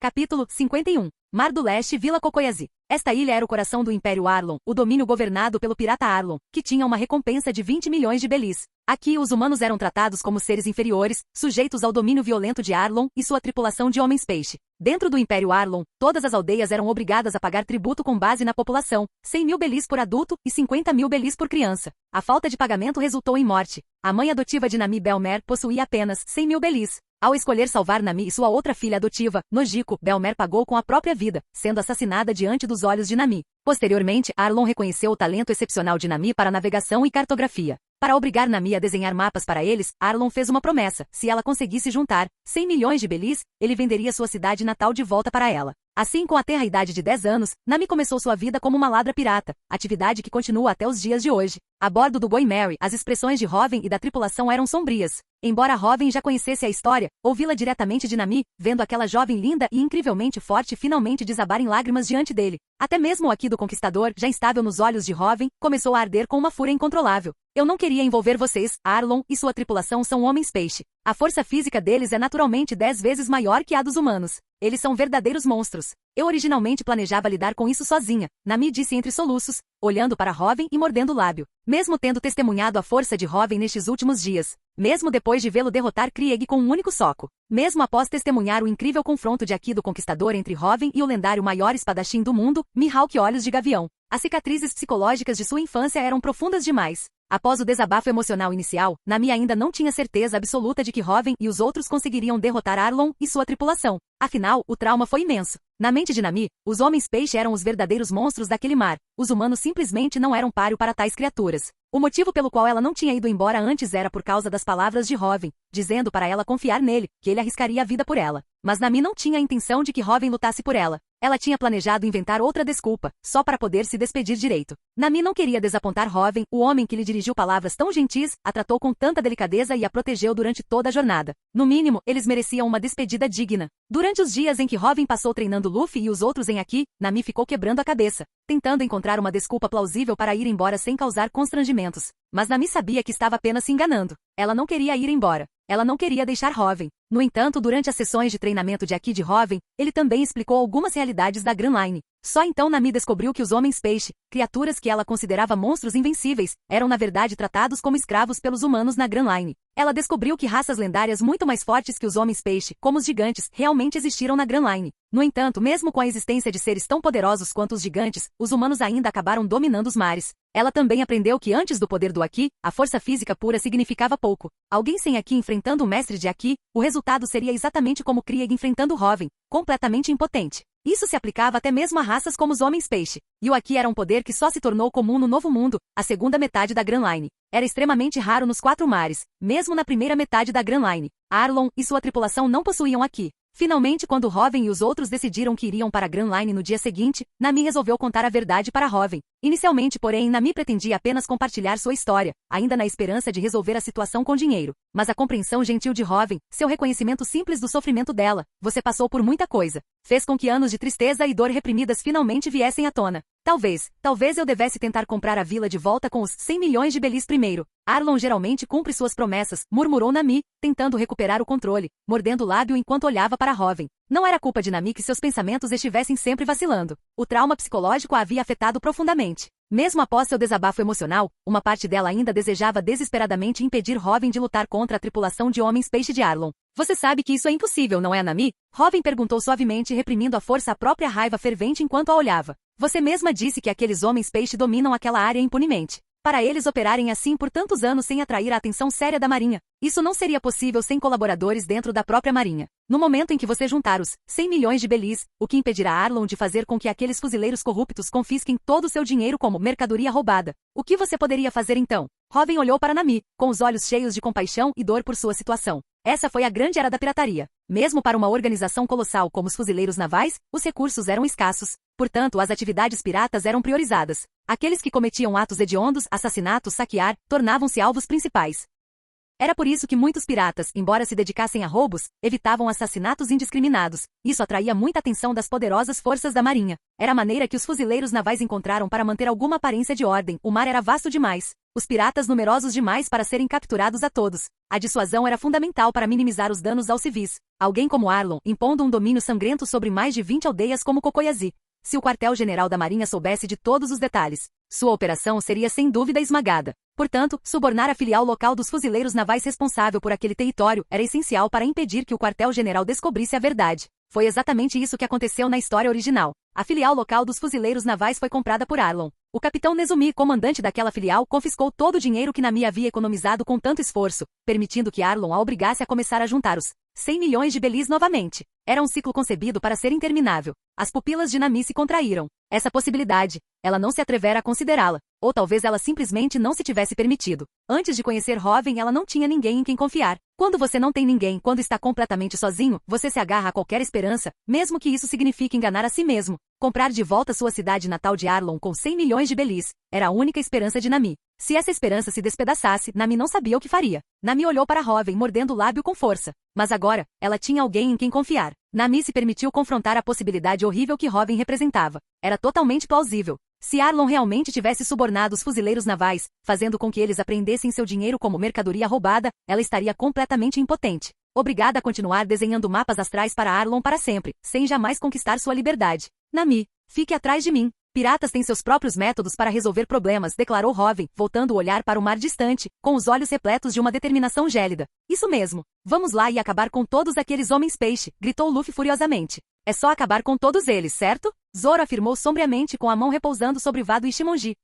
Capítulo 51. Mar do Leste, Vila Kokoyazi. Esta ilha era o coração do Império Arlon, o domínio governado pelo pirata Arlon, que tinha uma recompensa de 20 milhões de belis. Aqui os humanos eram tratados como seres inferiores, sujeitos ao domínio violento de Arlon e sua tripulação de homens-peixe. Dentro do Império Arlon, todas as aldeias eram obrigadas a pagar tributo com base na população, 100 mil belis por adulto e 50 mil belis por criança. A falta de pagamento resultou em morte. A mãe adotiva de Nami Belmer possuía apenas 100 mil belis. Ao escolher salvar Nami e sua outra filha adotiva, Nojiko, Belmer pagou com a própria vida, sendo assassinada diante dos olhos de Nami. Posteriormente, Arlon reconheceu o talento excepcional de Nami para navegação e cartografia. Para obrigar Nami a desenhar mapas para eles, Arlon fez uma promessa: se ela conseguisse juntar 100 milhões de belis, ele venderia sua cidade natal de volta para ela. Assim, com a tenra idade de 10 anos, Nami começou sua vida como uma ladra pirata, atividade que continua até os dias de hoje. A bordo do Going Merry, as expressões de Hoven e da tripulação eram sombrias. Embora Hoven já conhecesse a história, ouvi-la diretamente de Nami, vendo aquela jovem linda e incrivelmente forte finalmente desabar em lágrimas diante dele. Até mesmo o Aqui do Conquistador, já instável nos olhos de Hoven, começou a arder com uma fúria incontrolável. Eu não queria envolver vocês, Arlon e sua tripulação são homens-peixe. A força física deles é naturalmente 10 vezes maior que a dos humanos. Eles são verdadeiros monstros. Eu originalmente planejava lidar com isso sozinha, Nami disse entre soluços, olhando para Hoven e mordendo o lábio. Mesmo tendo testemunhado a força de Hoven nestes últimos dias, mesmo depois de vê-lo derrotar Krieg com um único soco, mesmo após testemunhar o incrível confronto de Aqui do Conquistador entre Hoven e o lendário maior espadachim do mundo, Mihawk Olhos de Gavião, as cicatrizes psicológicas de sua infância eram profundas demais. Após o desabafo emocional inicial, Nami ainda não tinha certeza absoluta de que Hoven e os outros conseguiriam derrotar Arlon e sua tripulação. Afinal, o trauma foi imenso. Na mente de Nami, os homens-peixe eram os verdadeiros monstros daquele mar. Os humanos simplesmente não eram páreo para tais criaturas. O motivo pelo qual ela não tinha ido embora antes era por causa das palavras de Hoven, dizendo para ela confiar nele, que ele arriscaria a vida por ela. Mas Nami não tinha a intenção de que Hoven lutasse por ela. Ela tinha planejado inventar outra desculpa, só para poder se despedir direito. Nami não queria desapontar Hoven, o homem que lhe dirigiu palavras tão gentis, a tratou com tanta delicadeza e a protegeu durante toda a jornada. No mínimo, eles mereciam uma despedida digna. Durante os dias em que Hoven passou treinando Luffy e os outros em Aqui, Nami ficou quebrando a cabeça, tentando encontrar uma desculpa plausível para ir embora sem causar constrangimentos. Mas Nami sabia que estava apenas se enganando. Ela não queria ir embora. Ela não queria deixar Hoven. No entanto, durante as sessões de treinamento de Aqui de Hoven, ele também explicou algumas realidades da Grand Line. Só então Nami descobriu que os homens-peixe, criaturas que ela considerava monstros invencíveis, eram na verdade tratados como escravos pelos humanos na Grand Line. Ela descobriu que raças lendárias muito mais fortes que os homens-peixe, como os gigantes, realmente existiram na Grand Line. No entanto, mesmo com a existência de seres tão poderosos quanto os gigantes, os humanos ainda acabaram dominando os mares. Ela também aprendeu que antes do poder do Aqui, a força física pura significava pouco. Alguém sem Aqui enfrentando o mestre de Aqui, o resultado seria exatamente como Krieg enfrentando Hoven, completamente impotente. Isso se aplicava até mesmo a raças como os homens-peixe. E o Aqui era um poder que só se tornou comum no Novo Mundo, a segunda metade da Grand Line. Era extremamente raro nos 4 mares, mesmo na primeira metade da Grand Line. Arlon e sua tripulação não possuíam Aqui. Finalmente, quando Hoven e os outros decidiram que iriam para a Grand Line no dia seguinte, Nami resolveu contar a verdade para Hoven. Inicialmente, porém, Nami pretendia apenas compartilhar sua história, ainda na esperança de resolver a situação com dinheiro. Mas a compreensão gentil de Hoven, seu reconhecimento simples do sofrimento dela, você passou por muita coisa, fez com que anos de tristeza e dor reprimidas finalmente viessem à tona. Talvez eu devesse tentar comprar a vila de volta com os 100 milhões de belis primeiro. Arlon geralmente cumpre suas promessas, murmurou Nami, tentando recuperar o controle, mordendo o lábio enquanto olhava para Hoven. Não era culpa de Nami que seus pensamentos estivessem sempre vacilando. O trauma psicológico a havia afetado profundamente. Mesmo após seu desabafo emocional, uma parte dela ainda desejava desesperadamente impedir Hoven de lutar contra a tripulação de homens-peixe de Arlon. Você sabe que isso é impossível, não é, Nami? Hoven perguntou suavemente, reprimindo à força a própria raiva fervente enquanto a olhava. Você mesma disse que aqueles homens-peixe dominam aquela área impunemente. Para eles operarem assim por tantos anos sem atrair a atenção séria da Marinha, isso não seria possível sem colaboradores dentro da própria Marinha. No momento em que você juntar os 100 milhões de belis, o que impedirá Arlon de fazer com que aqueles fuzileiros corruptos confisquem todo o seu dinheiro como mercadoria roubada? O que você poderia fazer então? Hoven olhou para Nami, com os olhos cheios de compaixão e dor por sua situação. Essa foi a grande era da pirataria. Mesmo para uma organização colossal como os fuzileiros navais, os recursos eram escassos. Portanto, as atividades piratas eram priorizadas. Aqueles que cometiam atos hediondos, assassinatos, saquear, tornavam-se alvos principais. Era por isso que muitos piratas, embora se dedicassem a roubos, evitavam assassinatos indiscriminados. Isso atraía muita atenção das poderosas forças da Marinha. Era a maneira que os fuzileiros navais encontraram para manter alguma aparência de ordem. O mar era vasto demais. Os piratas numerosos demais para serem capturados a todos. A dissuasão era fundamental para minimizar os danos aos civis. Alguém como Arlon, impondo um domínio sangrento sobre mais de 20 aldeias como Cocoyazi. Se o quartel-general da Marinha soubesse de todos os detalhes, sua operação seria sem dúvida esmagada. Portanto, subornar a filial local dos fuzileiros navais responsável por aquele território era essencial para impedir que o quartel-general descobrisse a verdade. Foi exatamente isso que aconteceu na história original. A filial local dos fuzileiros navais foi comprada por Arlon. O capitão Nezumi, comandante daquela filial, confiscou todo o dinheiro que Nami havia economizado com tanto esforço, permitindo que Arlon a obrigasse a começar a juntar os 100 milhões de belis novamente. Era um ciclo concebido para ser interminável. As pupilas de Nami se contraíram. Essa possibilidade, ela não se atrevera a considerá-la. Ou talvez ela simplesmente não se tivesse permitido. Antes de conhecer Hoven, ela não tinha ninguém em quem confiar. Quando você não tem ninguém, quando está completamente sozinho, você se agarra a qualquer esperança, mesmo que isso signifique enganar a si mesmo. Comprar de volta sua cidade natal de Arlon com 100 milhões de belis era a única esperança de Nami. Se essa esperança se despedaçasse, Nami não sabia o que faria. Nami olhou para Hoven, mordendo o lábio com força. Mas agora, ela tinha alguém em quem confiar. Nami se permitiu confrontar a possibilidade horrível que Hoven representava. Era totalmente plausível. Se Arlon realmente tivesse subornado os fuzileiros navais, fazendo com que eles apreendessem seu dinheiro como mercadoria roubada, ela estaria completamente impotente. Obrigada a continuar desenhando mapas astrais para Arlon para sempre, sem jamais conquistar sua liberdade. Nami, fique atrás de mim. Piratas têm seus próprios métodos para resolver problemas, declarou Hoven, voltando o olhar para o mar distante, com os olhos repletos de uma determinação gélida. Isso mesmo. Vamos lá e acabar com todos aqueles homens-peixe, gritou Luffy furiosamente. É só acabar com todos eles, certo? Zoro afirmou sombriamente com a mão repousando sobre Vado e Shimonji.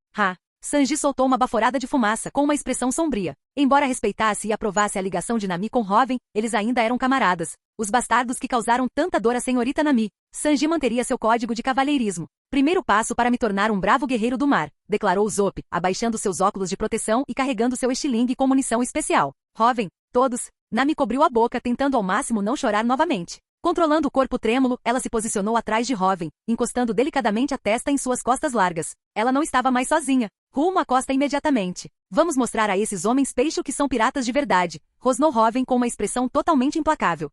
Sanji soltou uma baforada de fumaça, com uma expressão sombria. Embora respeitasse e aprovasse a ligação de Nami com Hoven, eles ainda eram camaradas. Os bastardos que causaram tanta dor à senhorita Nami. Sanji manteria seu código de cavalheirismo. Primeiro passo para me tornar um bravo guerreiro do mar, declarou Zop, abaixando seus óculos de proteção e carregando seu estilingue com munição especial. Hoven, todos. Nami cobriu a boca, tentando ao máximo não chorar novamente. Controlando o corpo trêmulo, ela se posicionou atrás de Hoven, encostando delicadamente a testa em suas costas largas. Ela não estava mais sozinha. Rumo à costa imediatamente. Vamos mostrar a esses homens peixe que são piratas de verdade, rosnou Hoven com uma expressão totalmente implacável.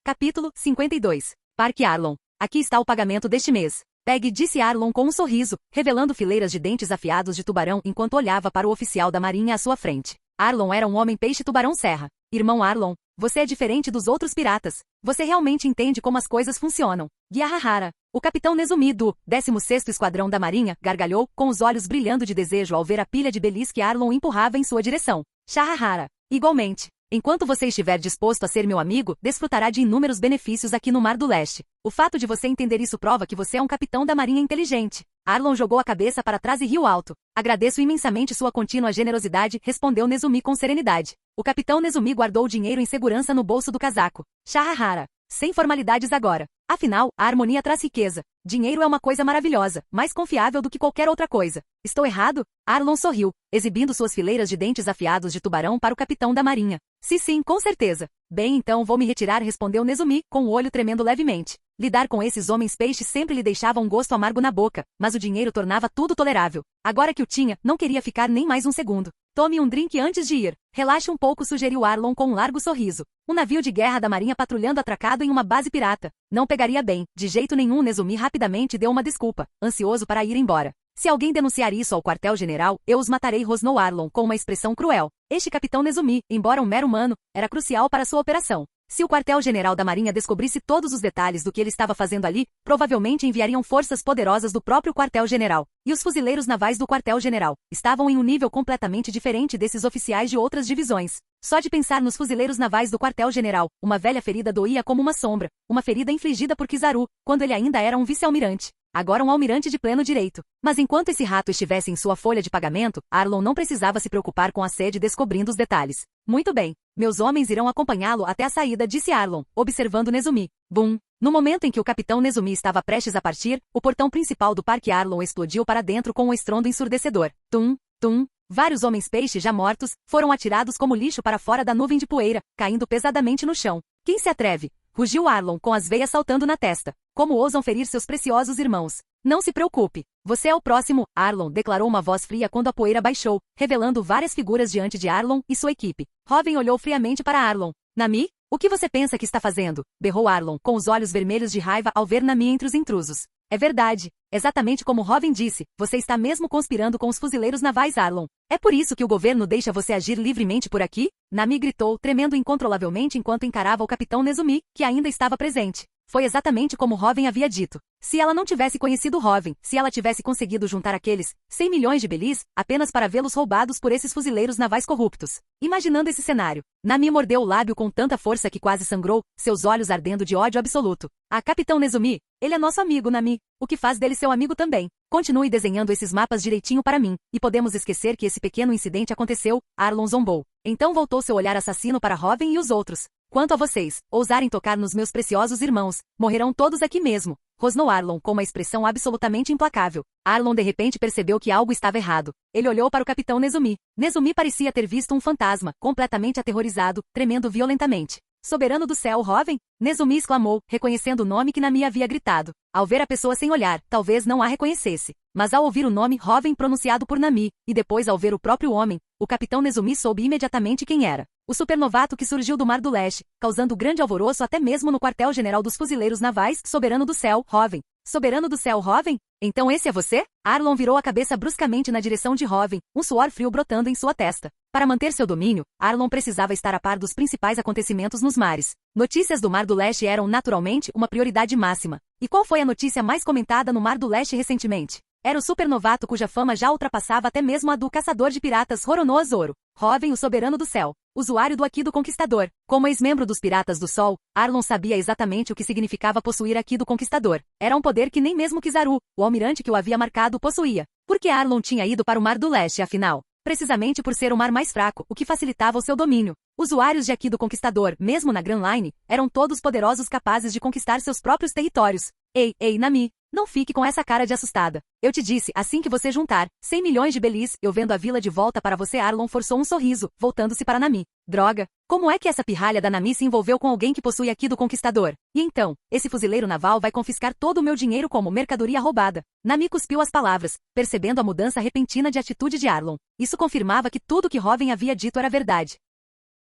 Capítulo 52. Parque Arlon. Aqui está o pagamento deste mês. Peg, disse Arlon com um sorriso, revelando fileiras de dentes afiados de tubarão enquanto olhava para o oficial da marinha à sua frente. Arlon era um homem peixe tubarão serra. Irmão Arlon, você é diferente dos outros piratas. Você realmente entende como as coisas funcionam. Gyahahara. O capitão Nezumi do 16º Esquadrão da Marinha gargalhou, com os olhos brilhando de desejo ao ver a pilha de belis que Arlon empurrava em sua direção. Shahahara. Igualmente. Enquanto você estiver disposto a ser meu amigo, desfrutará de inúmeros benefícios aqui no Mar do Leste. O fato de você entender isso prova que você é um capitão da marinha inteligente. Arlon jogou a cabeça para trás e riu alto. Agradeço imensamente sua contínua generosidade, respondeu Nezumi com serenidade. O capitão Nezumi guardou o dinheiro em segurança no bolso do casaco. Shahahara. Sem formalidades agora. Afinal, a harmonia traz riqueza. Dinheiro é uma coisa maravilhosa, mais confiável do que qualquer outra coisa. Estou errado? Arlon sorriu, exibindo suas fileiras de dentes afiados de tubarão para o capitão da marinha. Sim, com certeza. Bem, então vou me retirar, respondeu Nezumi, com o olho tremendo levemente. Lidar com esses homens peixes sempre lhe deixava um gosto amargo na boca, mas o dinheiro tornava tudo tolerável. Agora que o tinha, não queria ficar nem mais um segundo. Tome um drink antes de ir. Relaxe um pouco, sugeriu Arlon com um largo sorriso. Um navio de guerra da marinha patrulhando atracado em uma base pirata. Não pegaria bem, de jeito nenhum. Nezumi rapidamente deu uma desculpa, ansioso para ir embora. Se alguém denunciar isso ao quartel-general, eu os matarei, rosnou Arlon com uma expressão cruel. Este capitão Nezumi, embora um mero humano, era crucial para sua operação. Se o quartel-general da marinha descobrisse todos os detalhes do que ele estava fazendo ali, provavelmente enviariam forças poderosas do próprio quartel-general. E os fuzileiros navais do quartel-general estavam em um nível completamente diferente desses oficiais de outras divisões. Só de pensar nos fuzileiros navais do quartel-general, uma velha ferida doía como uma sombra, uma ferida infligida por Kizaru, quando ele ainda era um vice-almirante. Agora um almirante de pleno direito. Mas enquanto esse rato estivesse em sua folha de pagamento, Arlon não precisava se preocupar com a sede descobrindo os detalhes. Muito bem. Meus homens irão acompanhá-lo até a saída, disse Arlon, observando Nezumi. Bum! No momento em que o capitão Nezumi estava prestes a partir, o portão principal do Parque Arlon explodiu para dentro com um estrondo ensurdecedor. Tum, tum. Vários homens-peixe já mortos foram atirados como lixo para fora da nuvem de poeira, caindo pesadamente no chão. Quem se atreve? Rugiu Arlon com as veias saltando na testa. Como ousam ferir seus preciosos irmãos? Não se preocupe. Você é o próximo, Arlon, declarou uma voz fria quando a poeira baixou, revelando várias figuras diante de Arlon e sua equipe. Robin olhou friamente para Arlon. Nami? O que você pensa que está fazendo? Berrou Arlon, com os olhos vermelhos de raiva ao ver Nami entre os intrusos. É verdade. Exatamente como Robin disse, você está mesmo conspirando com os fuzileiros navais, Arlon. É por isso que o governo deixa você agir livremente por aqui? Nami gritou, tremendo incontrolavelmente enquanto encarava o capitão Nezumi, que ainda estava presente. Foi exatamente como Robin havia dito. Se ela não tivesse conhecido Robin, se ela tivesse conseguido juntar aqueles 100 milhões de belis, apenas para vê-los roubados por esses fuzileiros navais corruptos. Imaginando esse cenário, Nami mordeu o lábio com tanta força que quase sangrou, seus olhos ardendo de ódio absoluto. Ah, capitão Nezumi, ele é nosso amigo, Nami. O que faz dele seu amigo também? Continue desenhando esses mapas direitinho para mim, e podemos esquecer que esse pequeno incidente aconteceu, Arlon zombou. Então voltou seu olhar assassino para Robin e os outros. Quanto a vocês, ousarem tocar nos meus preciosos irmãos, morrerão todos aqui mesmo, rosnou Arlon com uma expressão absolutamente implacável. Arlon de repente percebeu que algo estava errado. Ele olhou para o capitão Nezumi. Nezumi parecia ter visto um fantasma, completamente aterrorizado, tremendo violentamente. Soberano do céu, Robin? Nezumi exclamou, reconhecendo o nome que Nami havia gritado. Ao ver a pessoa sem olhar, talvez não a reconhecesse. Mas ao ouvir o nome Robin pronunciado por Nami, e depois ao ver o próprio homem, o capitão Nezumi soube imediatamente quem era. O supernovato que surgiu do Mar do Leste, causando grande alvoroço até mesmo no quartel-general dos fuzileiros navais, soberano do céu, Robin. Soberano do céu, Robin? Então esse é você? Arlon virou a cabeça bruscamente na direção de Robin, um suor frio brotando em sua testa. Para manter seu domínio, Arlon precisava estar a par dos principais acontecimentos nos mares. Notícias do Mar do Leste eram, naturalmente, uma prioridade máxima. E qual foi a notícia mais comentada no Mar do Leste recentemente? Era o supernovato cuja fama já ultrapassava até mesmo a do caçador de piratas Roronoa Zoro. Robin, o soberano do céu. Usuário do Aqui do Conquistador. Como ex-membro dos Piratas do Sol, Arlon sabia exatamente o que significava possuir Aqui do Conquistador. Era um poder que nem mesmo Kizaru, o almirante que o havia marcado, possuía. Por que Arlon tinha ido para o Mar do Leste, afinal? Precisamente por ser o mar mais fraco, o que facilitava o seu domínio. Usuários de Aqui do Conquistador, mesmo na Grand Line, eram todos poderosos capazes de conquistar seus próprios territórios. Ei, Nami. Não fique com essa cara de assustada. Eu te disse, assim que você juntar 100 milhões de belis, eu vendo a vila de volta para você. Arlon forçou um sorriso, voltando-se para Nami. Droga! Como é que essa pirralha da Nami se envolveu com alguém que possui Aqui do Conquistador? E então, esse fuzileiro naval vai confiscar todo o meu dinheiro como mercadoria roubada. Nami cuspiu as palavras, percebendo a mudança repentina de atitude de Arlon. Isso confirmava que tudo que Robin havia dito era verdade.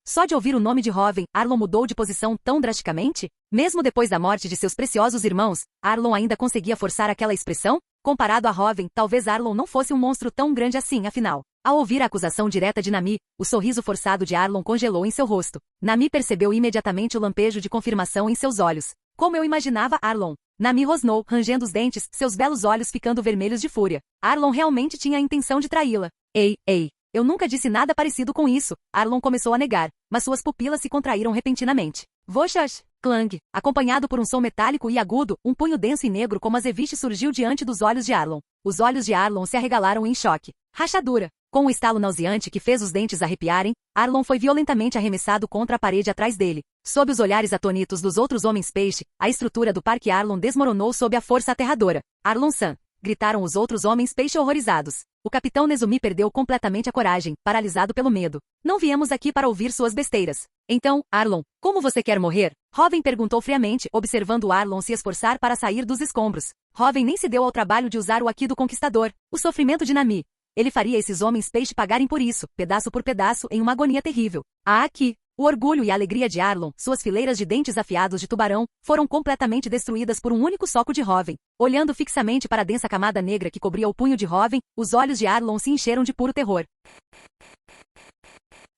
Só de ouvir o nome de Robin, Arlon mudou de posição tão drasticamente? Mesmo depois da morte de seus preciosos irmãos, Arlon ainda conseguia forçar aquela expressão? Comparado a Robin, talvez Arlon não fosse um monstro tão grande assim, afinal. Ao ouvir a acusação direta de Nami, o sorriso forçado de Arlon congelou em seu rosto. Nami percebeu imediatamente o lampejo de confirmação em seus olhos. Como eu imaginava, Arlon. Nami rosnou, rangendo os dentes, seus belos olhos ficando vermelhos de fúria. Arlon realmente tinha a intenção de traí-la. Ei. Eu nunca disse nada parecido com isso. Arlon começou a negar, mas suas pupilas se contraíram repentinamente. Voxas! Clang! Acompanhado por um som metálico e agudo, um punho denso e negro como azeviche surgiu diante dos olhos de Arlon. Os olhos de Arlon se arregalaram em choque. Rachadura! Com um estalo nauseante que fez os dentes arrepiarem, Arlon foi violentamente arremessado contra a parede atrás dele. Sob os olhares atônitos dos outros homens-peixe, a estrutura do Parque Arlon desmoronou sob a força aterradora. Arlon-san! Gritaram os outros homens-peixe horrorizados. O capitão Nezumi perdeu completamente a coragem, paralisado pelo medo. Não viemos aqui para ouvir suas besteiras. Então, Arlon, como você quer morrer? Robin perguntou friamente, observando Arlon se esforçar para sair dos escombros. Robin nem se deu ao trabalho de usar o Aki do Conquistador, o sofrimento de Nami. Ele faria esses homens-peixe pagarem por isso, pedaço por pedaço, em uma agonia terrível. A Aki, o orgulho e a alegria de Arlon, suas fileiras de dentes afiados de tubarão, foram completamente destruídas por um único soco de Robin. Olhando fixamente para a densa camada negra que cobria o punho de Robin, os olhos de Arlon se encheram de puro terror.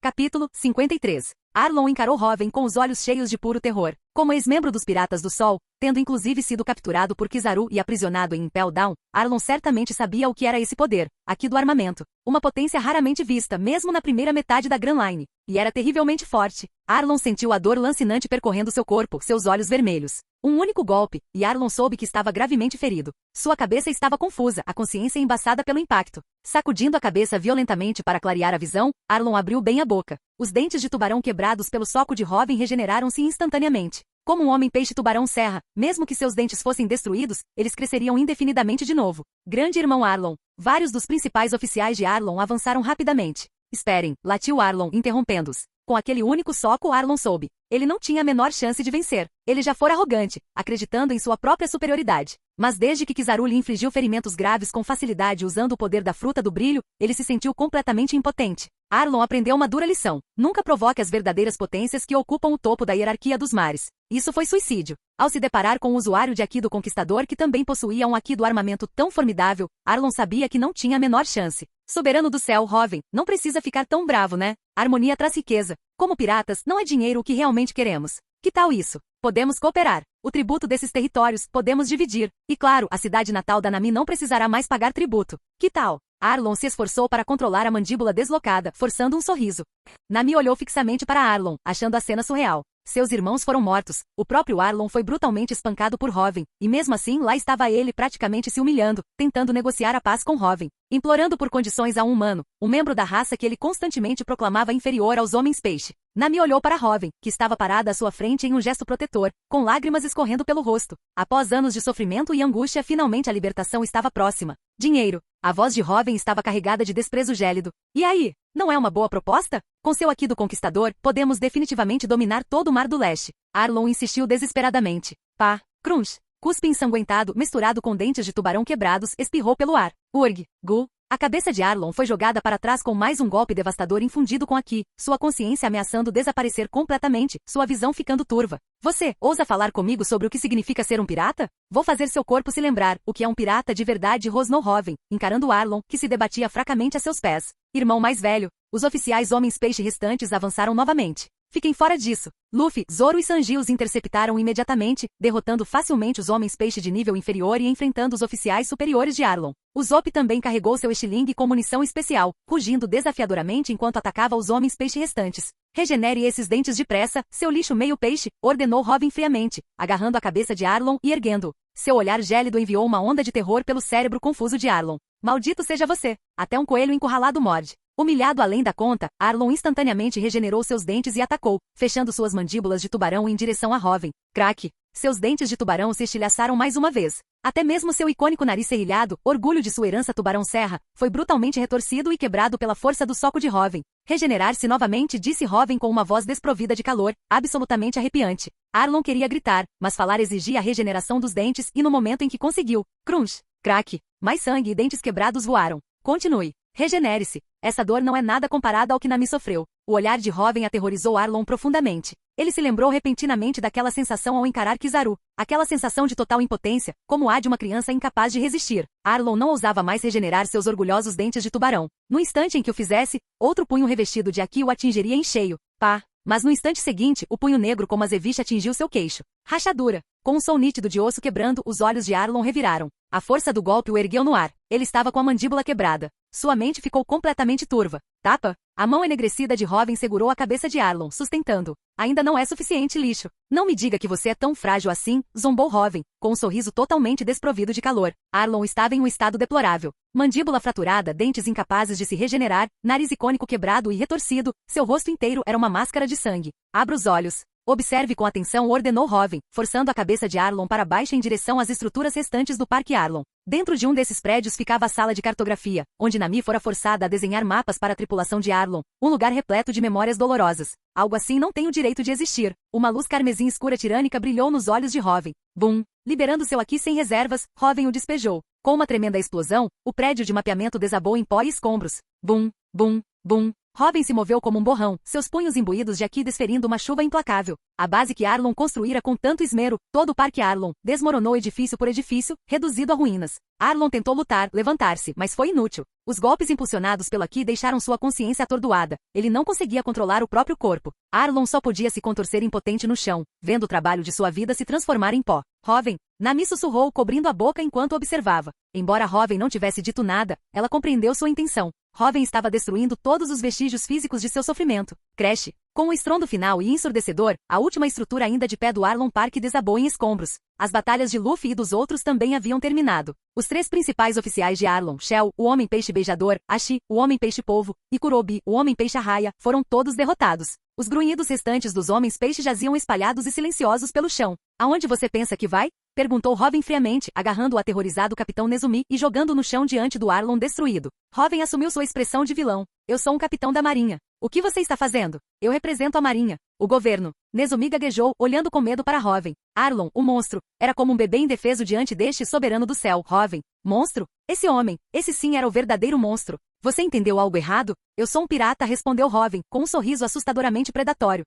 Capítulo 53. Arlon encarou Robin com os olhos cheios de puro terror. Como ex-membro dos Piratas do Sol, tendo inclusive sido capturado por Kizaru e aprisionado em Impel Down, Arlon certamente sabia o que era esse poder, Aki do armamento. Uma potência raramente vista, mesmo na primeira metade da Grand Line. E era terrivelmente forte. Arlon sentiu a dor lancinante percorrendo seu corpo, seus olhos vermelhos. Um único golpe, e Arlon soube que estava gravemente ferido. Sua cabeça estava confusa, a consciência embaçada pelo impacto. Sacudindo a cabeça violentamente para clarear a visão, Arlon abriu bem a boca. Os dentes de tubarão quebrados pelo soco de Robin regeneraram-se instantaneamente. Como um homem-peixe tubarão serra, mesmo que seus dentes fossem destruídos, eles cresceriam indefinidamente de novo. Grande irmão Arlon. Vários dos principais oficiais de Arlon avançaram rapidamente. Esperem, latiu Arlon, interrompendo-os. Com aquele único soco Arlon soube. Ele não tinha a menor chance de vencer. Ele já fora arrogante, acreditando em sua própria superioridade. Mas desde que Kizaru lhe infligiu ferimentos graves com facilidade usando o poder da fruta do brilho, ele se sentiu completamente impotente. Arlon aprendeu uma dura lição. Nunca provoque as verdadeiras potências que ocupam o topo da hierarquia dos mares. Isso foi suicídio. Ao se deparar com um usuário de Aki do Conquistador que também possuía um Aki do armamento tão formidável, Arlon sabia que não tinha a menor chance. Soberano do céu, Robin, não precisa ficar tão bravo, né? Harmonia traz riqueza. Como piratas, não é dinheiro o que realmente queremos. Que tal isso? Podemos cooperar. O tributo desses territórios, podemos dividir. E claro, a cidade natal da Nami não precisará mais pagar tributo. Que tal? Arlon se esforçou para controlar a mandíbula deslocada, forçando um sorriso. Nami olhou fixamente para Arlon, achando a cena surreal. Seus irmãos foram mortos. O próprio Arlon foi brutalmente espancado por Robin, e mesmo assim lá estava ele praticamente se humilhando, tentando negociar a paz com Robin, implorando por condições a um humano, um membro da raça que ele constantemente proclamava inferior aos homens-peixe. Nami olhou para Robin, que estava parada à sua frente em um gesto protetor, com lágrimas escorrendo pelo rosto. Após anos de sofrimento e angústia, finalmente a libertação estava próxima. Dinheiro. A voz de Robin estava carregada de desprezo gélido. E aí? Não é uma boa proposta? Com seu Aki do Conquistador, podemos definitivamente dominar todo o Mar do Leste. Arlon insistiu desesperadamente. Pá, crunch. Cuspe ensanguentado, misturado com dentes de tubarão quebrados, espirrou pelo ar. Urg, gu. A cabeça de Arlon foi jogada para trás com mais um golpe devastador infundido com Aki, sua consciência ameaçando desaparecer completamente, sua visão ficando turva. Você, ousa falar comigo sobre o que significa ser um pirata? Vou fazer seu corpo se lembrar, o que é um pirata de verdade, rosnou Robin, encarando Arlon, que se debatia fracamente a seus pés. Irmão mais velho, os oficiais homens-peixe restantes avançaram novamente. Fiquem fora disso. Luffy, Zoro e Sanji os interceptaram imediatamente, derrotando facilmente os homens-peixe de nível inferior e enfrentando os oficiais superiores de Arlon. O Zop também carregou seu estilingue com munição especial, rugindo desafiadoramente enquanto atacava os homens-peixe restantes. Regenere esses dentes depressa, seu lixo meio-peixe, ordenou Robin friamente, agarrando a cabeça de Arlon e erguendo-o. Seu olhar gélido enviou uma onda de terror pelo cérebro confuso de Arlon. Maldito seja você! Até um coelho encurralado morde. Humilhado além da conta, Arlon instantaneamente regenerou seus dentes e atacou, fechando suas mandíbulas de tubarão em direção a Robin. Crack! Seus dentes de tubarão se estilhaçaram mais uma vez. Até mesmo seu icônico nariz serrilhado, orgulho de sua herança tubarão-serra, foi brutalmente retorcido e quebrado pela força do soco de Robin. Regenerar-se novamente, disse Robin com uma voz desprovida de calor, absolutamente arrepiante. Arlon queria gritar, mas falar exigia a regeneração dos dentes e no momento em que conseguiu, crunch, crack, mais sangue e dentes quebrados voaram. Continue. Regenere-se. Essa dor não é nada comparada ao que Nami sofreu. O olhar de Robin aterrorizou Arlon profundamente. Ele se lembrou repentinamente daquela sensação ao encarar Kizaru. Aquela sensação de total impotência, como a de uma criança incapaz de resistir. Arlon não ousava mais regenerar seus orgulhosos dentes de tubarão. No instante em que o fizesse, outro punho revestido de Aki o atingiria em cheio. Pá! Mas no instante seguinte, o punho negro como azeviche atingiu seu queixo. Rachadura! Com um som nítido de osso quebrando, os olhos de Arlon reviraram. A força do golpe o ergueu no ar. Ele estava com a mandíbula quebrada. Sua mente ficou completamente turva. Tapa? A mão enegrecida de Robin segurou a cabeça de Arlon, sustentando. Ainda não é suficiente, lixo. Não me diga que você é tão frágil assim, zombou Robin, com um sorriso totalmente desprovido de calor. Arlon estava em um estado deplorável. Mandíbula fraturada, dentes incapazes de se regenerar, nariz icônico quebrado e retorcido, seu rosto inteiro era uma máscara de sangue. Abra os olhos. Observe com atenção, ordenou Robin, forçando a cabeça de Arlon para baixo em direção às estruturas restantes do Parque Arlon. Dentro de um desses prédios ficava a sala de cartografia, onde Nami fora forçada a desenhar mapas para a tripulação de Arlon, um lugar repleto de memórias dolorosas. Algo assim não tem o direito de existir. Uma luz carmesim escura tirânica brilhou nos olhos de Robin. Bum! Liberando seu aqui sem reservas, Robin o despejou. Com uma tremenda explosão, o prédio de mapeamento desabou em pó e escombros. Bum! Bum! Bum! Robin se moveu como um borrão, seus punhos imbuídos de aqui desferindo uma chuva implacável. A base que Arlon construíra com tanto esmero, todo o Parque Arlon, desmoronou edifício por edifício, reduzido a ruínas. Arlon tentou lutar, levantar-se, mas foi inútil. Os golpes impulsionados pelo aqui deixaram sua consciência atordoada. Ele não conseguia controlar o próprio corpo. Arlon só podia se contorcer impotente no chão, vendo o trabalho de sua vida se transformar em pó. Robin, Nami sussurrou, cobrindo a boca enquanto observava. Embora Robin não tivesse dito nada, ela compreendeu sua intenção. Robin estava destruindo todos os vestígios físicos de seu sofrimento. Crash. Com o estrondo final e ensurdecedor, a última estrutura ainda de pé do Arlon Park desabou em escombros. As batalhas de Luffy e dos outros também haviam terminado. Os 3 principais oficiais de Arlon, Shell, o Homem-Peixe Beijador, Ashi, o Homem-Peixe-Polvo, e Kurobi, o Homem-Peixe-Arraia, foram todos derrotados. Os grunhidos restantes dos Homens-Peixe jaziam espalhados e silenciosos pelo chão. Aonde você pensa que vai? Perguntou Robin friamente, agarrando o aterrorizado Capitão Nezumi e jogando no chão diante do Arlon destruído. Robin assumiu sua expressão de vilão. Eu sou um capitão da marinha. O que você está fazendo? Eu represento a marinha. O governo. Nezumi gaguejou, olhando com medo para Robin. Arlon, o monstro, era como um bebê indefeso diante deste soberano do céu. Robin. Monstro? Esse homem, esse sim era o verdadeiro monstro. Você entendeu algo errado? Eu sou um pirata, respondeu Robin, com um sorriso assustadoramente predatório.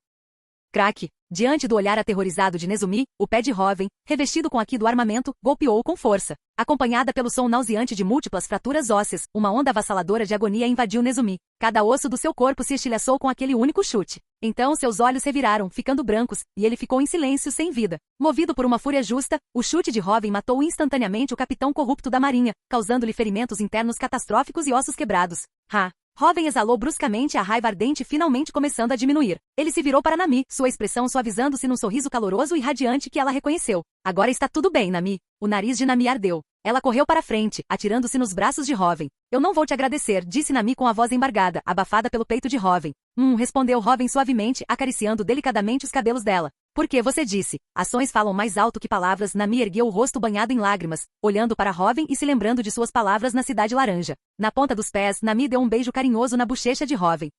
Crack. Diante do olhar aterrorizado de Nezumi, o pé de Robin, revestido com aqui do armamento, golpeou com força. Acompanhada pelo som nauseante de múltiplas fraturas ósseas, uma onda avassaladora de agonia invadiu Nezumi. Cada osso do seu corpo se estilhaçou com aquele único chute. Então seus olhos reviraram, ficando brancos, e ele ficou em silêncio sem vida. Movido por uma fúria justa, o chute de Robin matou instantaneamente o capitão corrupto da marinha, causando-lhe ferimentos internos catastróficos e ossos quebrados. Robin exalou bruscamente, a raiva ardente finalmente começando a diminuir. Ele se virou para Nami, sua expressão suavizando-se num sorriso caloroso e radiante que ela reconheceu. Agora está tudo bem, Nami. O nariz de Nami ardeu. Ela correu para frente, atirando-se nos braços de Robin. Eu não vou te agradecer, disse Nami com a voz embargada, abafada pelo peito de Robin. Respondeu Robin suavemente, acariciando delicadamente os cabelos dela. Por que você disse? Ações falam mais alto que palavras. Nami ergueu o rosto banhado em lágrimas, olhando para Robin e se lembrando de suas palavras na Cidade Laranja. Na ponta dos pés, Nami deu um beijo carinhoso na bochecha de Robin.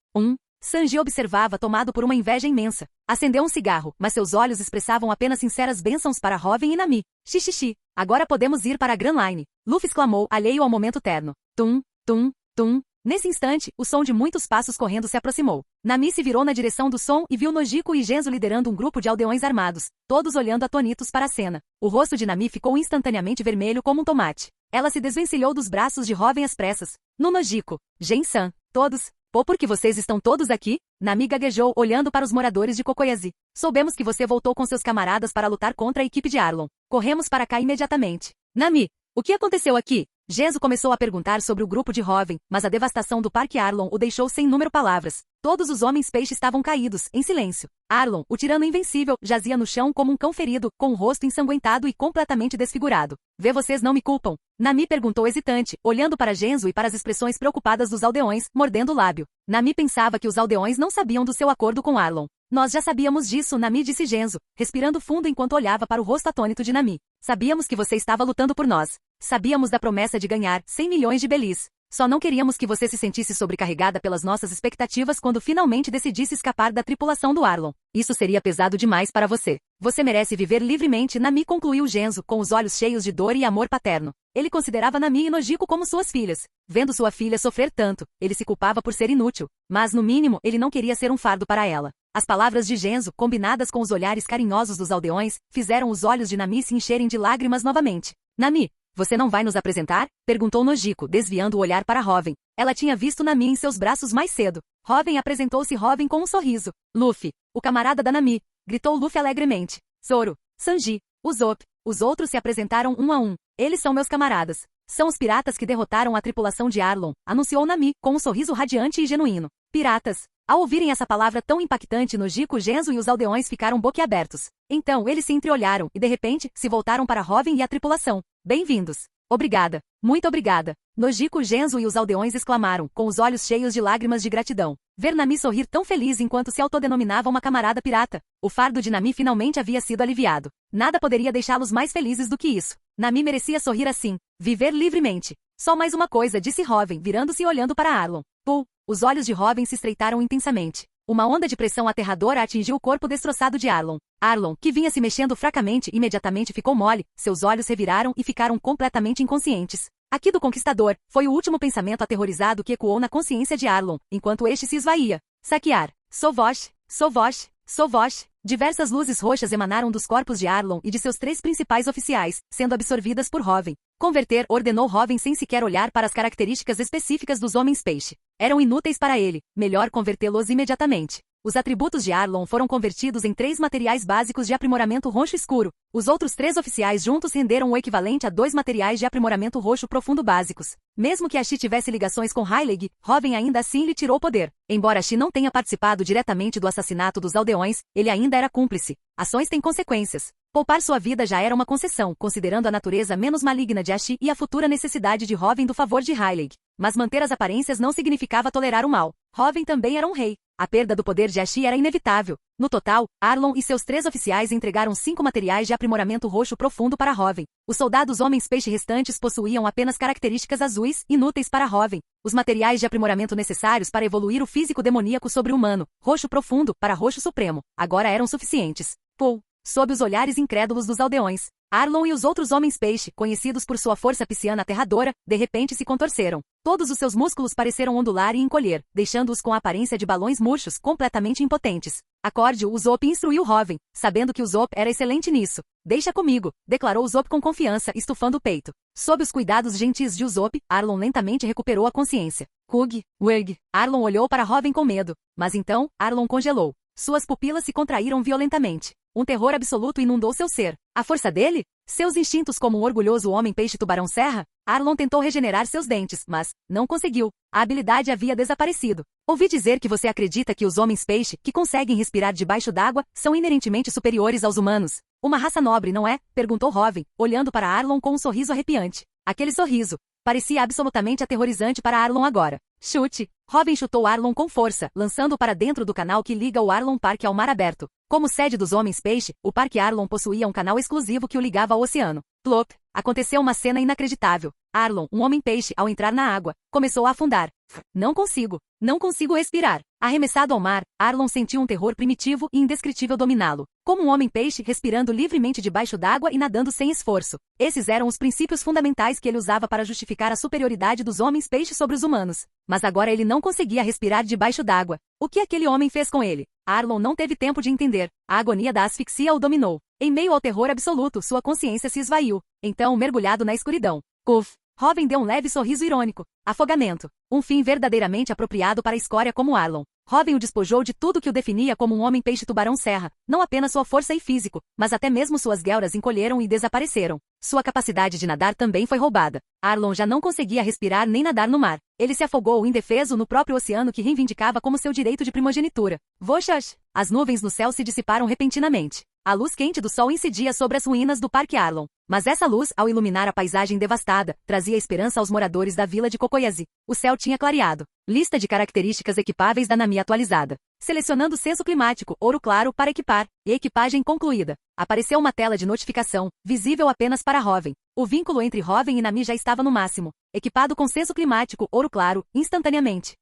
Sanji observava, tomado por uma inveja imensa. Acendeu um cigarro, mas seus olhos expressavam apenas sinceras bênçãos para Robin e Nami. Xixixi. Agora podemos ir para a Grand Line. Luffy exclamou, alheio ao momento terno. Tum, tum, tum. Nesse instante, o som de muitos passos correndo se aproximou. Nami se virou na direção do som e viu Nojiko e Genzo liderando um grupo de aldeões armados, todos olhando atônitos para a cena. O rosto de Nami ficou instantaneamente vermelho como um tomate. Ela se desvencilhou dos braços de Robin às pressas. No Nojiko. Gen-san. Todos. Pô, por que vocês estão todos aqui? Nami gaguejou, olhando para os moradores de Kokoyazi. Soubemos que você voltou com seus camaradas para lutar contra a equipe de Arlon. Corremos para cá imediatamente. Nami, o que aconteceu aqui? Genzo começou a perguntar sobre o grupo de Robin, mas a devastação do Parque Arlon o deixou sem número palavras. Todos os homens-peixe estavam caídos, em silêncio. Arlon, o tirano invencível, jazia no chão como um cão ferido, com o rosto ensanguentado e completamente desfigurado. Vê, vocês não me culpam? Nami perguntou hesitante, olhando para Genzo e para as expressões preocupadas dos aldeões, mordendo o lábio. Nami pensava que os aldeões não sabiam do seu acordo com Arlon. Nós já sabíamos disso, Nami, disse Genzo, respirando fundo enquanto olhava para o rosto atônito de Nami. Sabíamos que você estava lutando por nós. Sabíamos da promessa de ganhar 100 milhões de belis. Só não queríamos que você se sentisse sobrecarregada pelas nossas expectativas quando finalmente decidisse escapar da tripulação do Arlon. Isso seria pesado demais para você. Você merece viver livremente, Nami, concluiu Genzo, com os olhos cheios de dor e amor paterno. Ele considerava Nami e Nojiko como suas filhas. Vendo sua filha sofrer tanto, ele se culpava por ser inútil. Mas, no mínimo, ele não queria ser um fardo para ela. As palavras de Genzo, combinadas com os olhares carinhosos dos aldeões, fizeram os olhos de Nami se encherem de lágrimas novamente. Nami, você não vai nos apresentar? Perguntou Nojiko, desviando o olhar para Robin. Ela tinha visto Nami em seus braços mais cedo. Robin apresentou-se Robin com um sorriso. Luffy, o camarada da Nami, gritou Luffy alegremente. Zoro, Sanji, Usopp, os outros se apresentaram um a um. Eles são meus camaradas. São os piratas que derrotaram a tripulação de Arlon, anunciou Nami, com um sorriso radiante e genuíno. Piratas. Ao ouvirem essa palavra tão impactante, Nojiko, Genzo e os aldeões ficaram boquiabertos. Então eles se entreolharam e de repente, se voltaram para Hoven e a tripulação. Bem-vindos. Obrigada. Muito obrigada. Nojiko, Genzo e os aldeões exclamaram, com os olhos cheios de lágrimas de gratidão. Ver Nami sorrir tão feliz enquanto se autodenominava uma camarada pirata. O fardo de Nami finalmente havia sido aliviado. Nada poderia deixá-los mais felizes do que isso. Nami merecia sorrir assim. Viver livremente. Só mais uma coisa, disse Hoven, virando-se e olhando para Arlon. Puh! Os olhos de Hoven se estreitaram intensamente. Uma onda de pressão aterradora atingiu o corpo destroçado de Arlon. Arlon, que vinha se mexendo fracamente, imediatamente ficou mole, seus olhos reviraram e ficaram completamente inconscientes. Aqui do conquistador, foi o último pensamento aterrorizado que ecoou na consciência de Arlon, enquanto este se esvaía. Saquear. Sovosh, Sovosh, Sovosh. Diversas luzes roxas emanaram dos corpos de Arlon e de seus 3 principais oficiais, sendo absorvidas por Hoven. Converter, ordenou Hoven sem sequer olhar para as características específicas dos homens-peixe. Eram inúteis para ele, melhor convertê-los imediatamente. Os atributos de Arlon foram convertidos em 3 materiais básicos de aprimoramento roxo escuro. Os outros 3 oficiais juntos renderam o equivalente a 2 materiais de aprimoramento roxo profundo básicos. Mesmo que Ashi tivesse ligações com Hyleg, Hoven ainda assim lhe tirou poder. Embora Ashi não tenha participado diretamente do assassinato dos aldeões, ele ainda era cúmplice. Ações têm consequências. Poupar sua vida já era uma concessão, considerando a natureza menos maligna de Ashi e a futura necessidade de Hoven do favor de Hyleg. Mas manter as aparências não significava tolerar o mal. Hoven também era um rei. A perda do poder de Ashi era inevitável. No total, Arlon e seus 3 oficiais entregaram 5 materiais de aprimoramento roxo profundo para Hoven. Os soldados homens-peixe restantes possuíam apenas características azuis, inúteis para Hoven. Os materiais de aprimoramento necessários para evoluir o físico demoníaco sobre-humano, roxo profundo, para roxo supremo, agora eram suficientes. Pull. Sob os olhares incrédulos dos aldeões, Arlon e os outros homens-peixe, conhecidos por sua força pisciana aterradora, de repente se contorceram. Todos os seus músculos pareceram ondular e encolher, deixando-os com a aparência de balões murchos, completamente impotentes. Acorde, o Usopp instruiu Hoven, sabendo que Usopp era excelente nisso. Deixa comigo, declarou Usopp com confiança, estufando o peito. Sob os cuidados gentis de Usopp, Arlon lentamente recuperou a consciência. Kug, Weg. Arlon olhou para Hoven com medo, mas então, Arlon congelou. Suas pupilas se contraíram violentamente. Um terror absoluto inundou seu ser. A força dele? Seus instintos como um orgulhoso homem-peixe tubarão-serra? Arlon tentou regenerar seus dentes, mas não conseguiu. A habilidade havia desaparecido. Ouvi dizer que você acredita que os homens-peixe, que conseguem respirar debaixo d'água, são inerentemente superiores aos humanos. Uma raça nobre, não é? Perguntou Hoven, olhando para Arlon com um sorriso arrepiante. Aquele sorriso parecia absolutamente aterrorizante para Arlon agora. Chute. Hoven chutou Arlon com força, lançando-o para dentro do canal que liga o Arlon Park ao mar aberto. Como sede dos Homens-Peixe, o Parque Arlon possuía um canal exclusivo que o ligava ao oceano. Plop! Aconteceu uma cena inacreditável. Arlon, um homem-peixe, ao entrar na água, começou a afundar. Não consigo respirar. Arremessado ao mar, Arlon sentiu um terror primitivo e indescritível dominá-lo. Como um homem-peixe respirando livremente debaixo d'água e nadando sem esforço. Esses eram os princípios fundamentais que ele usava para justificar a superioridade dos homens-peixe sobre os humanos. Mas agora ele não conseguia respirar debaixo d'água. O que aquele homem fez com ele? Arlon não teve tempo de entender. A agonia da asfixia o dominou. Em meio ao terror absoluto, sua consciência se esvaiu. Então, mergulhado na escuridão. Uf! Hoven deu um leve sorriso irônico. Afogamento. Um fim verdadeiramente apropriado para a escória como Arlon. Hoven o despojou de tudo que o definia como um homem-peixe tubarão-serra. Não apenas sua força e físico, mas até mesmo suas guelras encolheram e desapareceram. Sua capacidade de nadar também foi roubada. Arlon já não conseguia respirar nem nadar no mar. Ele se afogou indefeso no próprio oceano que reivindicava como seu direito de primogenitura. Voxas! As nuvens no céu se dissiparam repentinamente. A luz quente do sol incidia sobre as ruínas do Parque Arlon. Mas essa luz, ao iluminar a paisagem devastada, trazia esperança aos moradores da vila de Kokoyazi. O céu tinha clareado. Lista de características equipáveis da Nami atualizada. Selecionando senso climático, ouro claro para equipar, e equipagem concluída. Apareceu uma tela de notificação, visível apenas para Hoven. O vínculo entre Hoven e Nami já estava no máximo. Equipado com senso climático, ouro claro, instantaneamente.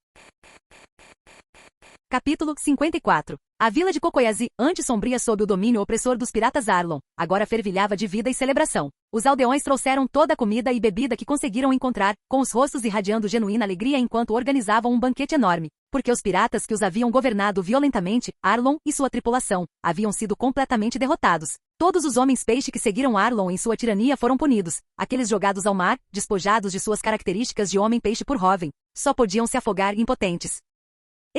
Capítulo 54. A vila de Kokoyazi, antes sombria sob o domínio opressor dos piratas Arlon, agora fervilhava de vida e celebração. Os aldeões trouxeram toda a comida e bebida que conseguiram encontrar, com os rostos irradiando genuína alegria enquanto organizavam um banquete enorme. Porque os piratas que os haviam governado violentamente, Arlon e sua tripulação, haviam sido completamente derrotados. Todos os homens-peixe que seguiram Arlon em sua tirania foram punidos. Aqueles jogados ao mar, despojados de suas características de homem-peixe por Hoven, só podiam se afogar impotentes.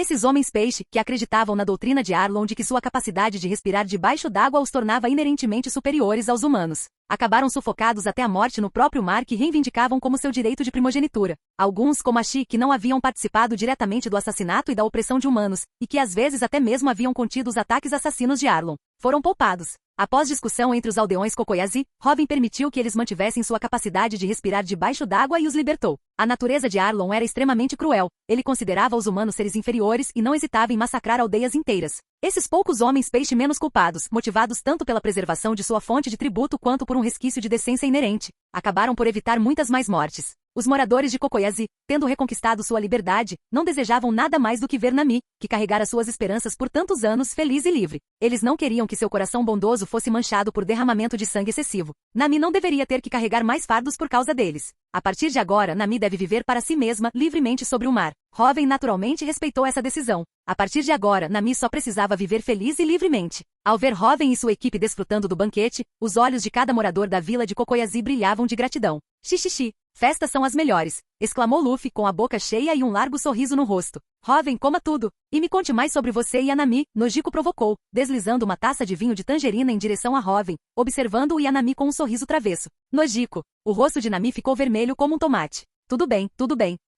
Esses homens peixe, que acreditavam na doutrina de Arlong de que sua capacidade de respirar debaixo d'água os tornava inerentemente superiores aos humanos, acabaram sufocados até a morte no próprio mar que reivindicavam como seu direito de primogenitura. Alguns, como a Shi, que não haviam participado diretamente do assassinato e da opressão de humanos, e que às vezes até mesmo haviam contido os ataques assassinos de Arlong, foram poupados. Após discussão entre os aldeões Kokoyazi, Robin permitiu que eles mantivessem sua capacidade de respirar debaixo d'água e os libertou. A natureza de Arlong era extremamente cruel. Ele considerava os humanos seres inferiores e não hesitava em massacrar aldeias inteiras. Esses poucos homens peixe menos culpados, motivados tanto pela preservação de sua fonte de tributo quanto por um resquício de decência inerente, acabaram por evitar muitas mais mortes. Os moradores de Kokoyazi, tendo reconquistado sua liberdade, não desejavam nada mais do que ver Nami, que carregara suas esperanças por tantos anos, feliz e livre. Eles não queriam que seu coração bondoso fosse manchado por derramamento de sangue excessivo. Nami não deveria ter que carregar mais fardos por causa deles. A partir de agora, Nami deve viver para si mesma, livremente sobre o mar. Robin naturalmente respeitou essa decisão. A partir de agora, Nami só precisava viver feliz e livremente. Ao ver Robin e sua equipe desfrutando do banquete, os olhos de cada morador da vila de Kokoyazi brilhavam de gratidão. Xixixi, festas são as melhores, exclamou Luffy com a boca cheia e um largo sorriso no rosto. Robin, coma tudo, e me conte mais sobre você e a Nami, Nojiko provocou, deslizando uma taça de vinho de tangerina em direção a Robin, observando-o e a Nami com um sorriso travesso. Nojiko, o rosto de Nami ficou vermelho como um tomate. Tudo bem,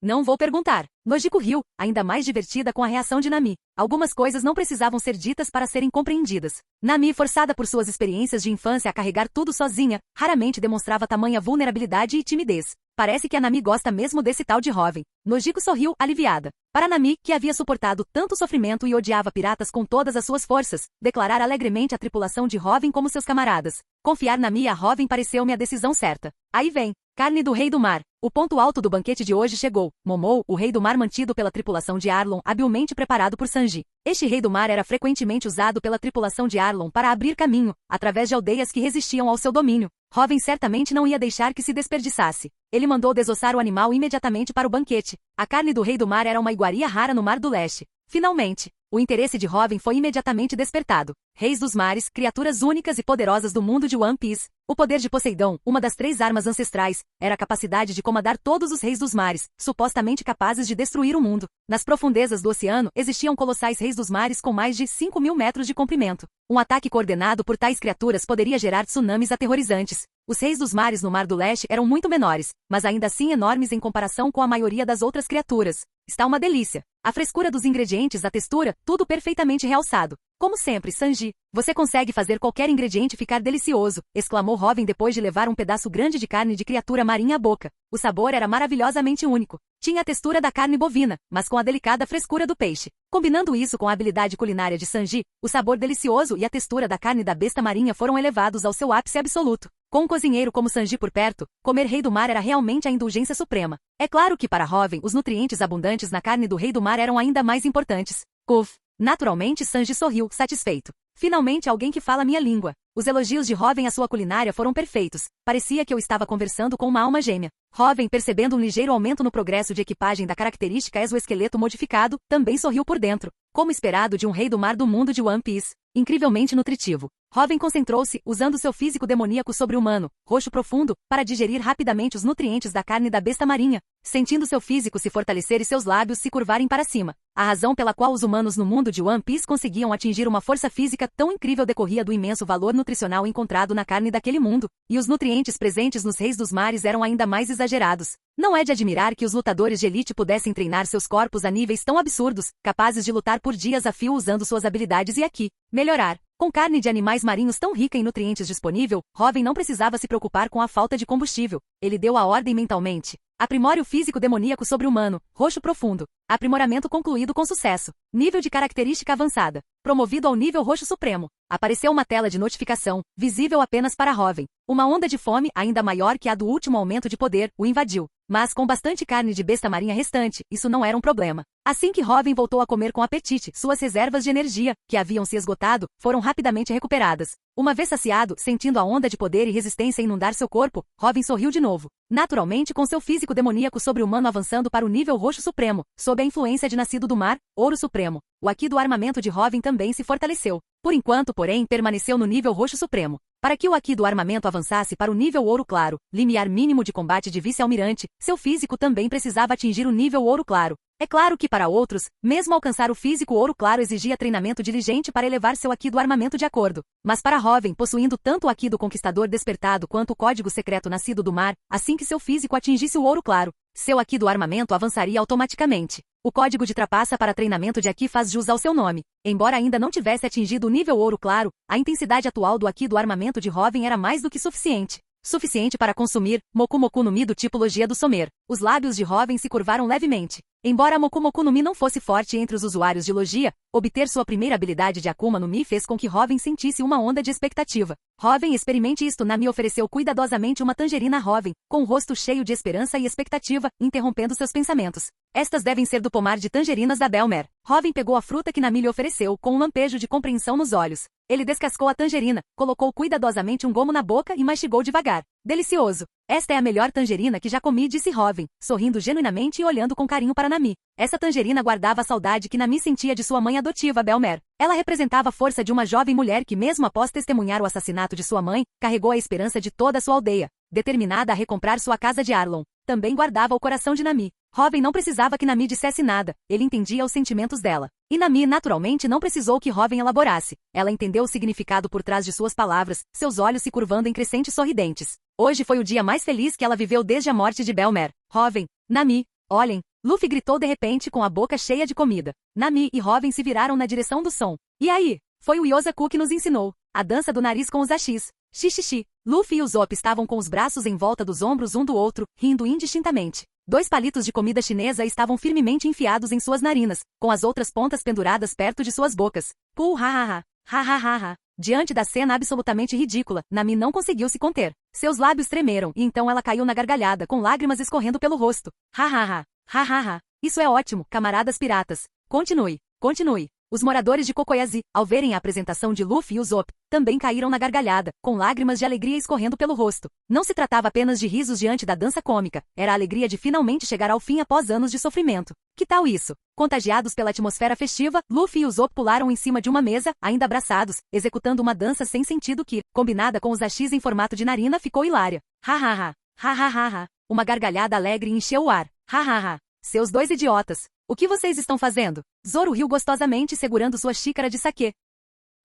não vou perguntar. Nojiko riu, ainda mais divertida com a reação de Nami. Algumas coisas não precisavam ser ditas para serem compreendidas. Nami, forçada por suas experiências de infância a carregar tudo sozinha, raramente demonstrava tamanha vulnerabilidade e timidez. Parece que a Nami gosta mesmo desse tal de Robin. Nojiko sorriu, aliviada. Para Nami, que havia suportado tanto sofrimento e odiava piratas com todas as suas forças, declarar alegremente a tripulação de Robin como seus camaradas. Confiar Nami a Robin pareceu-me a decisão certa. Aí vem. Carne do Rei do Mar. O ponto alto do banquete de hoje chegou. Momou, o Rei do Mar mantido pela tripulação de Arlong, habilmente preparado por Sanji. Este Rei do Mar era frequentemente usado pela tripulação de Arlong para abrir caminho, através de aldeias que resistiam ao seu domínio. Robin certamente não ia deixar que se desperdiçasse. Ele mandou desossar o animal imediatamente para o banquete. A carne do Rei do Mar era uma iguaria rara no Mar do Leste. Finalmente, o interesse de Robin foi imediatamente despertado. Reis dos mares, criaturas únicas e poderosas do mundo de One Piece. O poder de Poseidon, uma das 3 armas ancestrais, era a capacidade de comandar todos os reis dos mares, supostamente capazes de destruir o mundo. Nas profundezas do oceano, existiam colossais reis dos mares com mais de 5.000 metros de comprimento. Um ataque coordenado por tais criaturas poderia gerar tsunamis aterrorizantes. Os reis dos mares no Mar do Leste eram muito menores, mas ainda assim enormes em comparação com a maioria das outras criaturas. Está uma delícia. A frescura dos ingredientes, a textura, tudo perfeitamente realçado. Como sempre, Sanji, você consegue fazer qualquer ingrediente ficar delicioso, exclamou Robin depois de levar um pedaço grande de carne de criatura marinha à boca. O sabor era maravilhosamente único. Tinha a textura da carne bovina, mas com a delicada frescura do peixe. Combinando isso com a habilidade culinária de Sanji, o sabor delicioso e a textura da carne da besta marinha foram elevados ao seu ápice absoluto. Com um cozinheiro como Sanji por perto, comer Rei do Mar era realmente a indulgência suprema. É claro que para Robin, os nutrientes abundantes na carne do Rei do Mar eram ainda mais importantes. Uf! Naturalmente Sanji sorriu, satisfeito. Finalmente alguém que fala minha língua. Os elogios de Robin à sua culinária foram perfeitos. Parecia que eu estava conversando com uma alma gêmea. Robin, percebendo um ligeiro aumento no progresso de equipagem da característica exoesqueleto modificado, também sorriu por dentro. Como esperado de um rei do mar do mundo de One Piece. Incrivelmente nutritivo. Robin concentrou-se, usando seu físico demoníaco sobre-humano, roxo profundo, para digerir rapidamente os nutrientes da carne da besta marinha, sentindo seu físico se fortalecer e seus lábios se curvarem para cima. A razão pela qual os humanos no mundo de One Piece conseguiam atingir uma força física tão incrível decorria do imenso valor nutricional encontrado na carne daquele mundo, e os nutrientes presentes nos reis dos mares eram ainda mais exagerados. Não é de admirar que os lutadores de elite pudessem treinar seus corpos a níveis tão absurdos, capazes de lutar por dias a fio usando suas habilidades e aqui, melhorar. Com carne de animais marinhos tão rica em nutrientes disponível, Robin não precisava se preocupar com a falta de combustível. Ele deu a ordem mentalmente. Aprimore o físico demoníaco sobre-humano, roxo profundo. Aprimoramento concluído com sucesso. Nível de característica avançada. Promovido ao nível roxo supremo. Apareceu uma tela de notificação, visível apenas para Robin. Uma onda de fome, ainda maior que a do último aumento de poder, o invadiu. Mas com bastante carne de besta marinha restante, isso não era um problema. Assim que Robin voltou a comer com apetite, suas reservas de energia, que haviam se esgotado, foram rapidamente recuperadas. Uma vez saciado, sentindo a onda de poder e resistência inundar seu corpo, Robin sorriu de novo. Naturalmente com seu físico demoníaco sobre-humano avançando para o nível roxo supremo, sob a influência de Nascido do Mar, Ouro Supremo. O aqui do armamento de Robin também se fortaleceu. Por enquanto, porém, permaneceu no nível roxo supremo. Para que o Aqui do armamento avançasse para o nível ouro claro, limiar mínimo de combate de vice-almirante, seu físico também precisava atingir o nível ouro claro. É claro que para outros, mesmo alcançar o físico ouro claro exigia treinamento diligente para elevar seu Aqui do armamento de acordo. Mas para Hoven, possuindo tanto o Aqui do conquistador despertado quanto o código secreto nascido do mar, assim que seu físico atingisse o ouro claro, seu Aqui do armamento avançaria automaticamente. O código de trapaça para treinamento de Aqui faz jus ao seu nome. Embora ainda não tivesse atingido o nível ouro claro, a intensidade atual do Aqui do armamento de Hoven era mais do que suficiente. Suficiente para consumir Moku Moku no Mi do tipo Logia do Somer. Os lábios de Hoven se curvaram levemente. Embora a Moku Moku no Mi não fosse forte entre os usuários de Logia, obter sua primeira habilidade de Akuma no Mi fez com que Hoven sentisse uma onda de expectativa. Hoven, experimente isto. Nami ofereceu cuidadosamente uma tangerina a Hoven, com o rosto cheio de esperança e expectativa, interrompendo seus pensamentos. Estas devem ser do pomar de tangerinas da Belmer. Hoven pegou a fruta que Nami lhe ofereceu, com um lampejo de compreensão nos olhos. Ele descascou a tangerina, colocou cuidadosamente um gomo na boca e mastigou devagar. Delicioso! Esta é a melhor tangerina que já comi, disse Hoven, sorrindo genuinamente e olhando com carinho para Nami. Essa tangerina guardava a saudade que Nami sentia de sua mãe adotiva, Belmer. Ela representava a força de uma jovem mulher que, mesmo após testemunhar o assassinato de sua mãe, carregou a esperança de toda a sua aldeia, determinada a recomprar sua casa de Arlon. Também guardava o coração de Nami. Hoven não precisava que Nami dissesse nada, ele entendia os sentimentos dela. E Nami, naturalmente, não precisou que Hoven elaborasse. Ela entendeu o significado por trás de suas palavras, seus olhos se curvando em crescentes sorridentes. Hoje foi o dia mais feliz que ela viveu desde a morte de Belmer. Hoven, Nami, olhem! Luffy gritou de repente com a boca cheia de comida. Nami e Hoven se viraram na direção do som. E aí? Foi o Yosaku que nos ensinou. A dança do nariz com os Ashis. Xixixi. Luffy e Usopp estavam com os braços em volta dos ombros um do outro, rindo indistintamente. 2 palitos de comida chinesa estavam firmemente enfiados em suas narinas, com as outras pontas penduradas perto de suas bocas. Puh, ha ha ha. Diante da cena absolutamente ridícula, Nami não conseguiu se conter. Seus lábios tremeram e então ela caiu na gargalhada, com lágrimas escorrendo pelo rosto. Ha. Isso é ótimo, camaradas piratas. Continue. Os moradores de Kokoyazi, ao verem a apresentação de Luffy e Usopp, também caíram na gargalhada, com lágrimas de alegria escorrendo pelo rosto. Não se tratava apenas de risos diante da dança cômica, era a alegria de finalmente chegar ao fim após anos de sofrimento. Que tal isso? Contagiados pela atmosfera festiva, Luffy e Usopp pularam em cima de uma mesa, ainda abraçados, executando uma dança sem sentido que, combinada com os Ashis em formato de narina, ficou hilária. Ha. Uma gargalhada alegre encheu o ar. Ha. Seus 2 idiotas. O que vocês estão fazendo? Zoro riu gostosamente segurando sua xícara de saquê.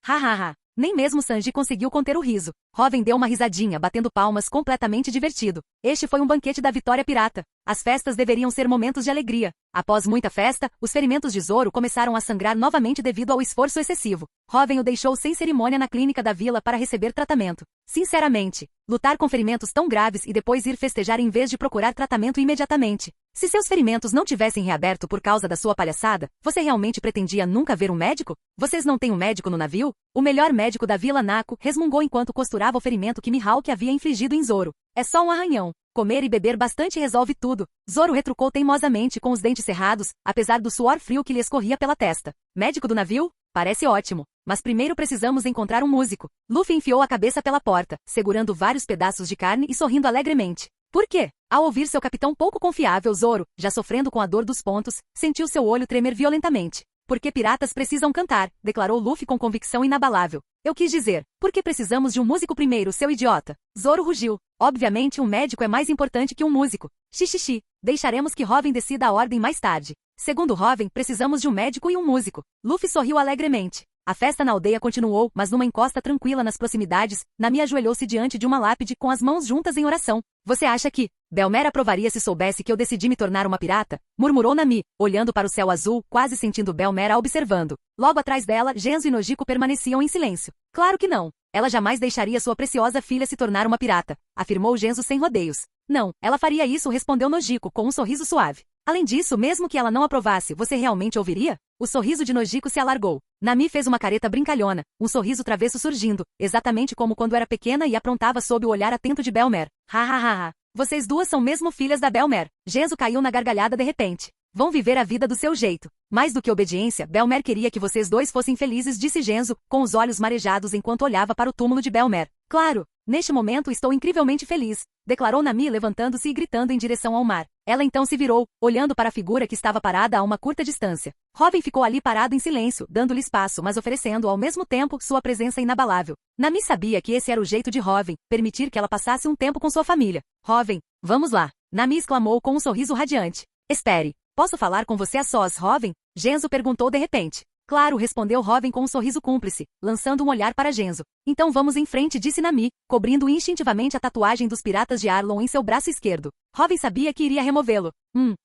Ha. Nem mesmo Sanji conseguiu conter o riso. Hoven deu uma risadinha, batendo palmas, completamente divertido. Este foi um banquete da vitória pirata. As festas deveriam ser momentos de alegria. Após muita festa, os ferimentos de Zoro começaram a sangrar novamente devido ao esforço excessivo. Hoven o deixou sem cerimônia na clínica da vila para receber tratamento. Sinceramente, lutar com ferimentos tão graves e depois ir festejar em vez de procurar tratamento imediatamente. Se seus ferimentos não tivessem reaberto por causa da sua palhaçada, você realmente pretendia nunca ver um médico? Vocês não têm um médico no navio? O melhor médico da Vila Nako resmungou enquanto costurava o ferimento que Mihawk havia infligido em Zoro. É só um arranhão. Comer e beber bastante resolve tudo. Zoro retrucou teimosamente com os dentes cerrados, apesar do suor frio que lhe escorria pela testa. Médico do navio? Parece ótimo. Mas primeiro precisamos encontrar um músico. Luffy enfiou a cabeça pela porta, segurando vários pedaços de carne e sorrindo alegremente. Por quê? Ao ouvir seu capitão pouco confiável, Zoro, já sofrendo com a dor dos pontos, sentiu seu olho tremer violentamente. Porque piratas precisam cantar, declarou Luffy com convicção inabalável. Eu quis dizer, porque precisamos de um músico primeiro, seu idiota. Zoro rugiu. Obviamente um médico é mais importante que um músico. Xixixi. Deixaremos que Hoven decida a ordem mais tarde. Segundo Hoven, precisamos de um médico e um músico. Luffy sorriu alegremente. A festa na aldeia continuou, mas numa encosta tranquila nas proximidades, Nami ajoelhou-se diante de uma lápide com as mãos juntas em oração. Você acha que Belmer aprovaria se soubesse que eu decidi me tornar uma pirata? Murmurou Nami, olhando para o céu azul, quase sentindo Belmer a observando. Logo atrás dela, Genzo e Nojiko permaneciam em silêncio. Claro que não. Ela jamais deixaria sua preciosa filha se tornar uma pirata, afirmou Genzo sem rodeios. Não, ela faria isso, respondeu Nojiko com um sorriso suave. Além disso, mesmo que ela não aprovasse, você realmente ouviria? O sorriso de Nojiko se alargou. Nami fez uma careta brincalhona, um sorriso travesso surgindo, exatamente como quando era pequena e aprontava sob o olhar atento de Belmer. Ha. Vocês duas são mesmo filhas da Belmer. Genzo caiu na gargalhada de repente. Vão viver a vida do seu jeito. Mais do que obediência, Belmer queria que vocês dois fossem felizes, disse Genzo, com os olhos marejados enquanto olhava para o túmulo de Belmer. Claro, neste momento estou incrivelmente feliz, declarou Nami levantando-se e gritando em direção ao mar. Ela então se virou, olhando para a figura que estava parada a uma curta distância. Hoven ficou ali parado em silêncio, dando-lhe espaço, mas oferecendo ao mesmo tempo sua presença inabalável. Nami sabia que esse era o jeito de Hoven, permitir que ela passasse um tempo com sua família. Hoven, vamos lá. Nami exclamou com um sorriso radiante. Espere, posso falar com você a sós, Hoven? Genzo perguntou de repente. Claro, respondeu Hoven com um sorriso cúmplice, lançando um olhar para Genzo. Então vamos em frente, disse Nami, cobrindo instintivamente a tatuagem dos piratas de Arlon em seu braço esquerdo. Hoven sabia que iria removê-lo.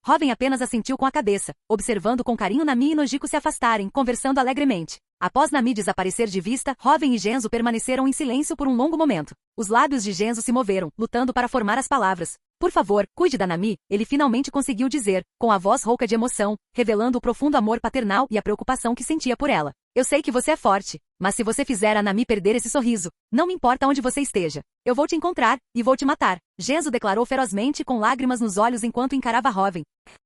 Hoven apenas assentiu com a cabeça, observando com carinho Nami e Nojiko se afastarem, conversando alegremente. Após Nami desaparecer de vista, Hoven e Genzo permaneceram em silêncio por um longo momento. Os lábios de Genzo se moveram, lutando para formar as palavras. Por favor, cuide da Nami, ele finalmente conseguiu dizer, com a voz rouca de emoção, revelando o profundo amor paternal e a preocupação que sentia por ela. Eu sei que você é forte, mas se você fizer a Nami perder esse sorriso, não me importa onde você esteja. Eu vou te encontrar, e vou te matar. Genzo declarou ferozmente com lágrimas nos olhos enquanto encarava Hoven.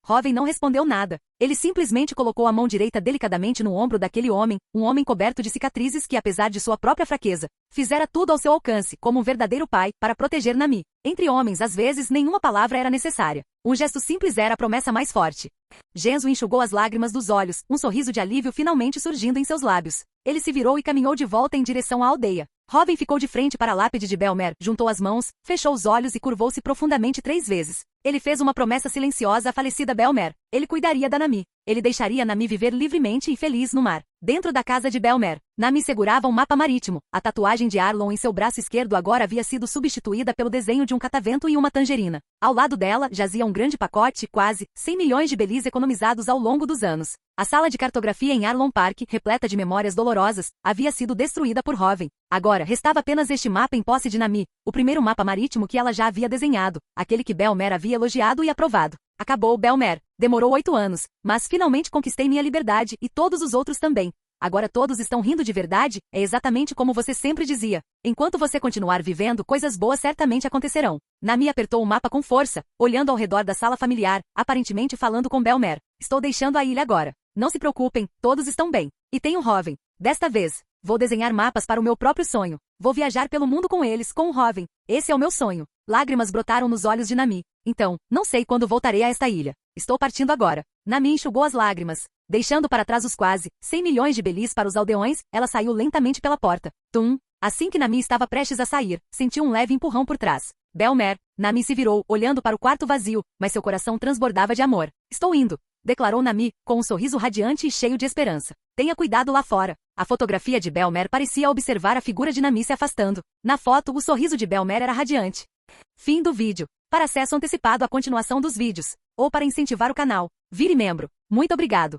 Hoven não respondeu nada. Ele simplesmente colocou a mão direita delicadamente no ombro daquele homem, um homem coberto de cicatrizes que, apesar de sua própria fraqueza, fizera tudo ao seu alcance, como um verdadeiro pai, para proteger Nami. Entre homens, às vezes, nenhuma palavra era necessária. Um gesto simples era a promessa mais forte. Genzo enxugou as lágrimas dos olhos, um sorriso de alívio finalmente surgindo em seus lábios. Ele se virou e caminhou de volta em direção à aldeia. Hoven ficou de frente para a lápide de Belmer, juntou as mãos, fechou os olhos e curvou-se profundamente 3 vezes. Ele fez uma promessa silenciosa à falecida Belmer. Ele cuidaria da Nami. Ele deixaria Nami viver livremente e feliz no mar. Dentro da casa de Belmer, Nami segurava um mapa marítimo. A tatuagem de Arlon em seu braço esquerdo agora havia sido substituída pelo desenho de um catavento e uma tangerina. Ao lado dela, jazia um grande pacote, quase 100 milhões de belis economizados ao longo dos anos. A sala de cartografia em Arlon Park, repleta de memórias dolorosas, havia sido destruída por Hoven. Agora, restava apenas este mapa em posse de Nami, o primeiro mapa marítimo que ela já havia desenhado, aquele que Belmer havia elogiado e aprovado. Acabou Belmer. Demorou 8 anos, mas finalmente conquistei minha liberdade e todos os outros também. Agora todos estão rindo de verdade? É exatamente como você sempre dizia. Enquanto você continuar vivendo, coisas boas certamente acontecerão. Nami apertou o mapa com força, olhando ao redor da sala familiar, aparentemente falando com Belmer. Estou deixando a ilha agora. Não se preocupem, todos estão bem. E tenho Hoven. Desta vez, vou desenhar mapas para o meu próprio sonho. Vou viajar pelo mundo com eles, com o Hoven. Esse é o meu sonho. Lágrimas brotaram nos olhos de Nami. Então, não sei quando voltarei a esta ilha. Estou partindo agora. Nami enxugou as lágrimas. Deixando para trás os quase 100 milhões de belis para os aldeões, ela saiu lentamente pela porta. Assim que Nami estava prestes a sair, sentiu um leve empurrão por trás. Belmer. Nami se virou, olhando para o quarto vazio, mas seu coração transbordava de amor. Estou indo, declarou Nami, com um sorriso radiante e cheio de esperança. Tenha cuidado lá fora. A fotografia de Belmer parecia observar a figura de Nami se afastando. Na foto, o sorriso de Belmer era radiante. Fim do vídeo. Para acesso antecipado à continuação dos vídeos, ou para incentivar o canal, vire membro. Muito obrigado.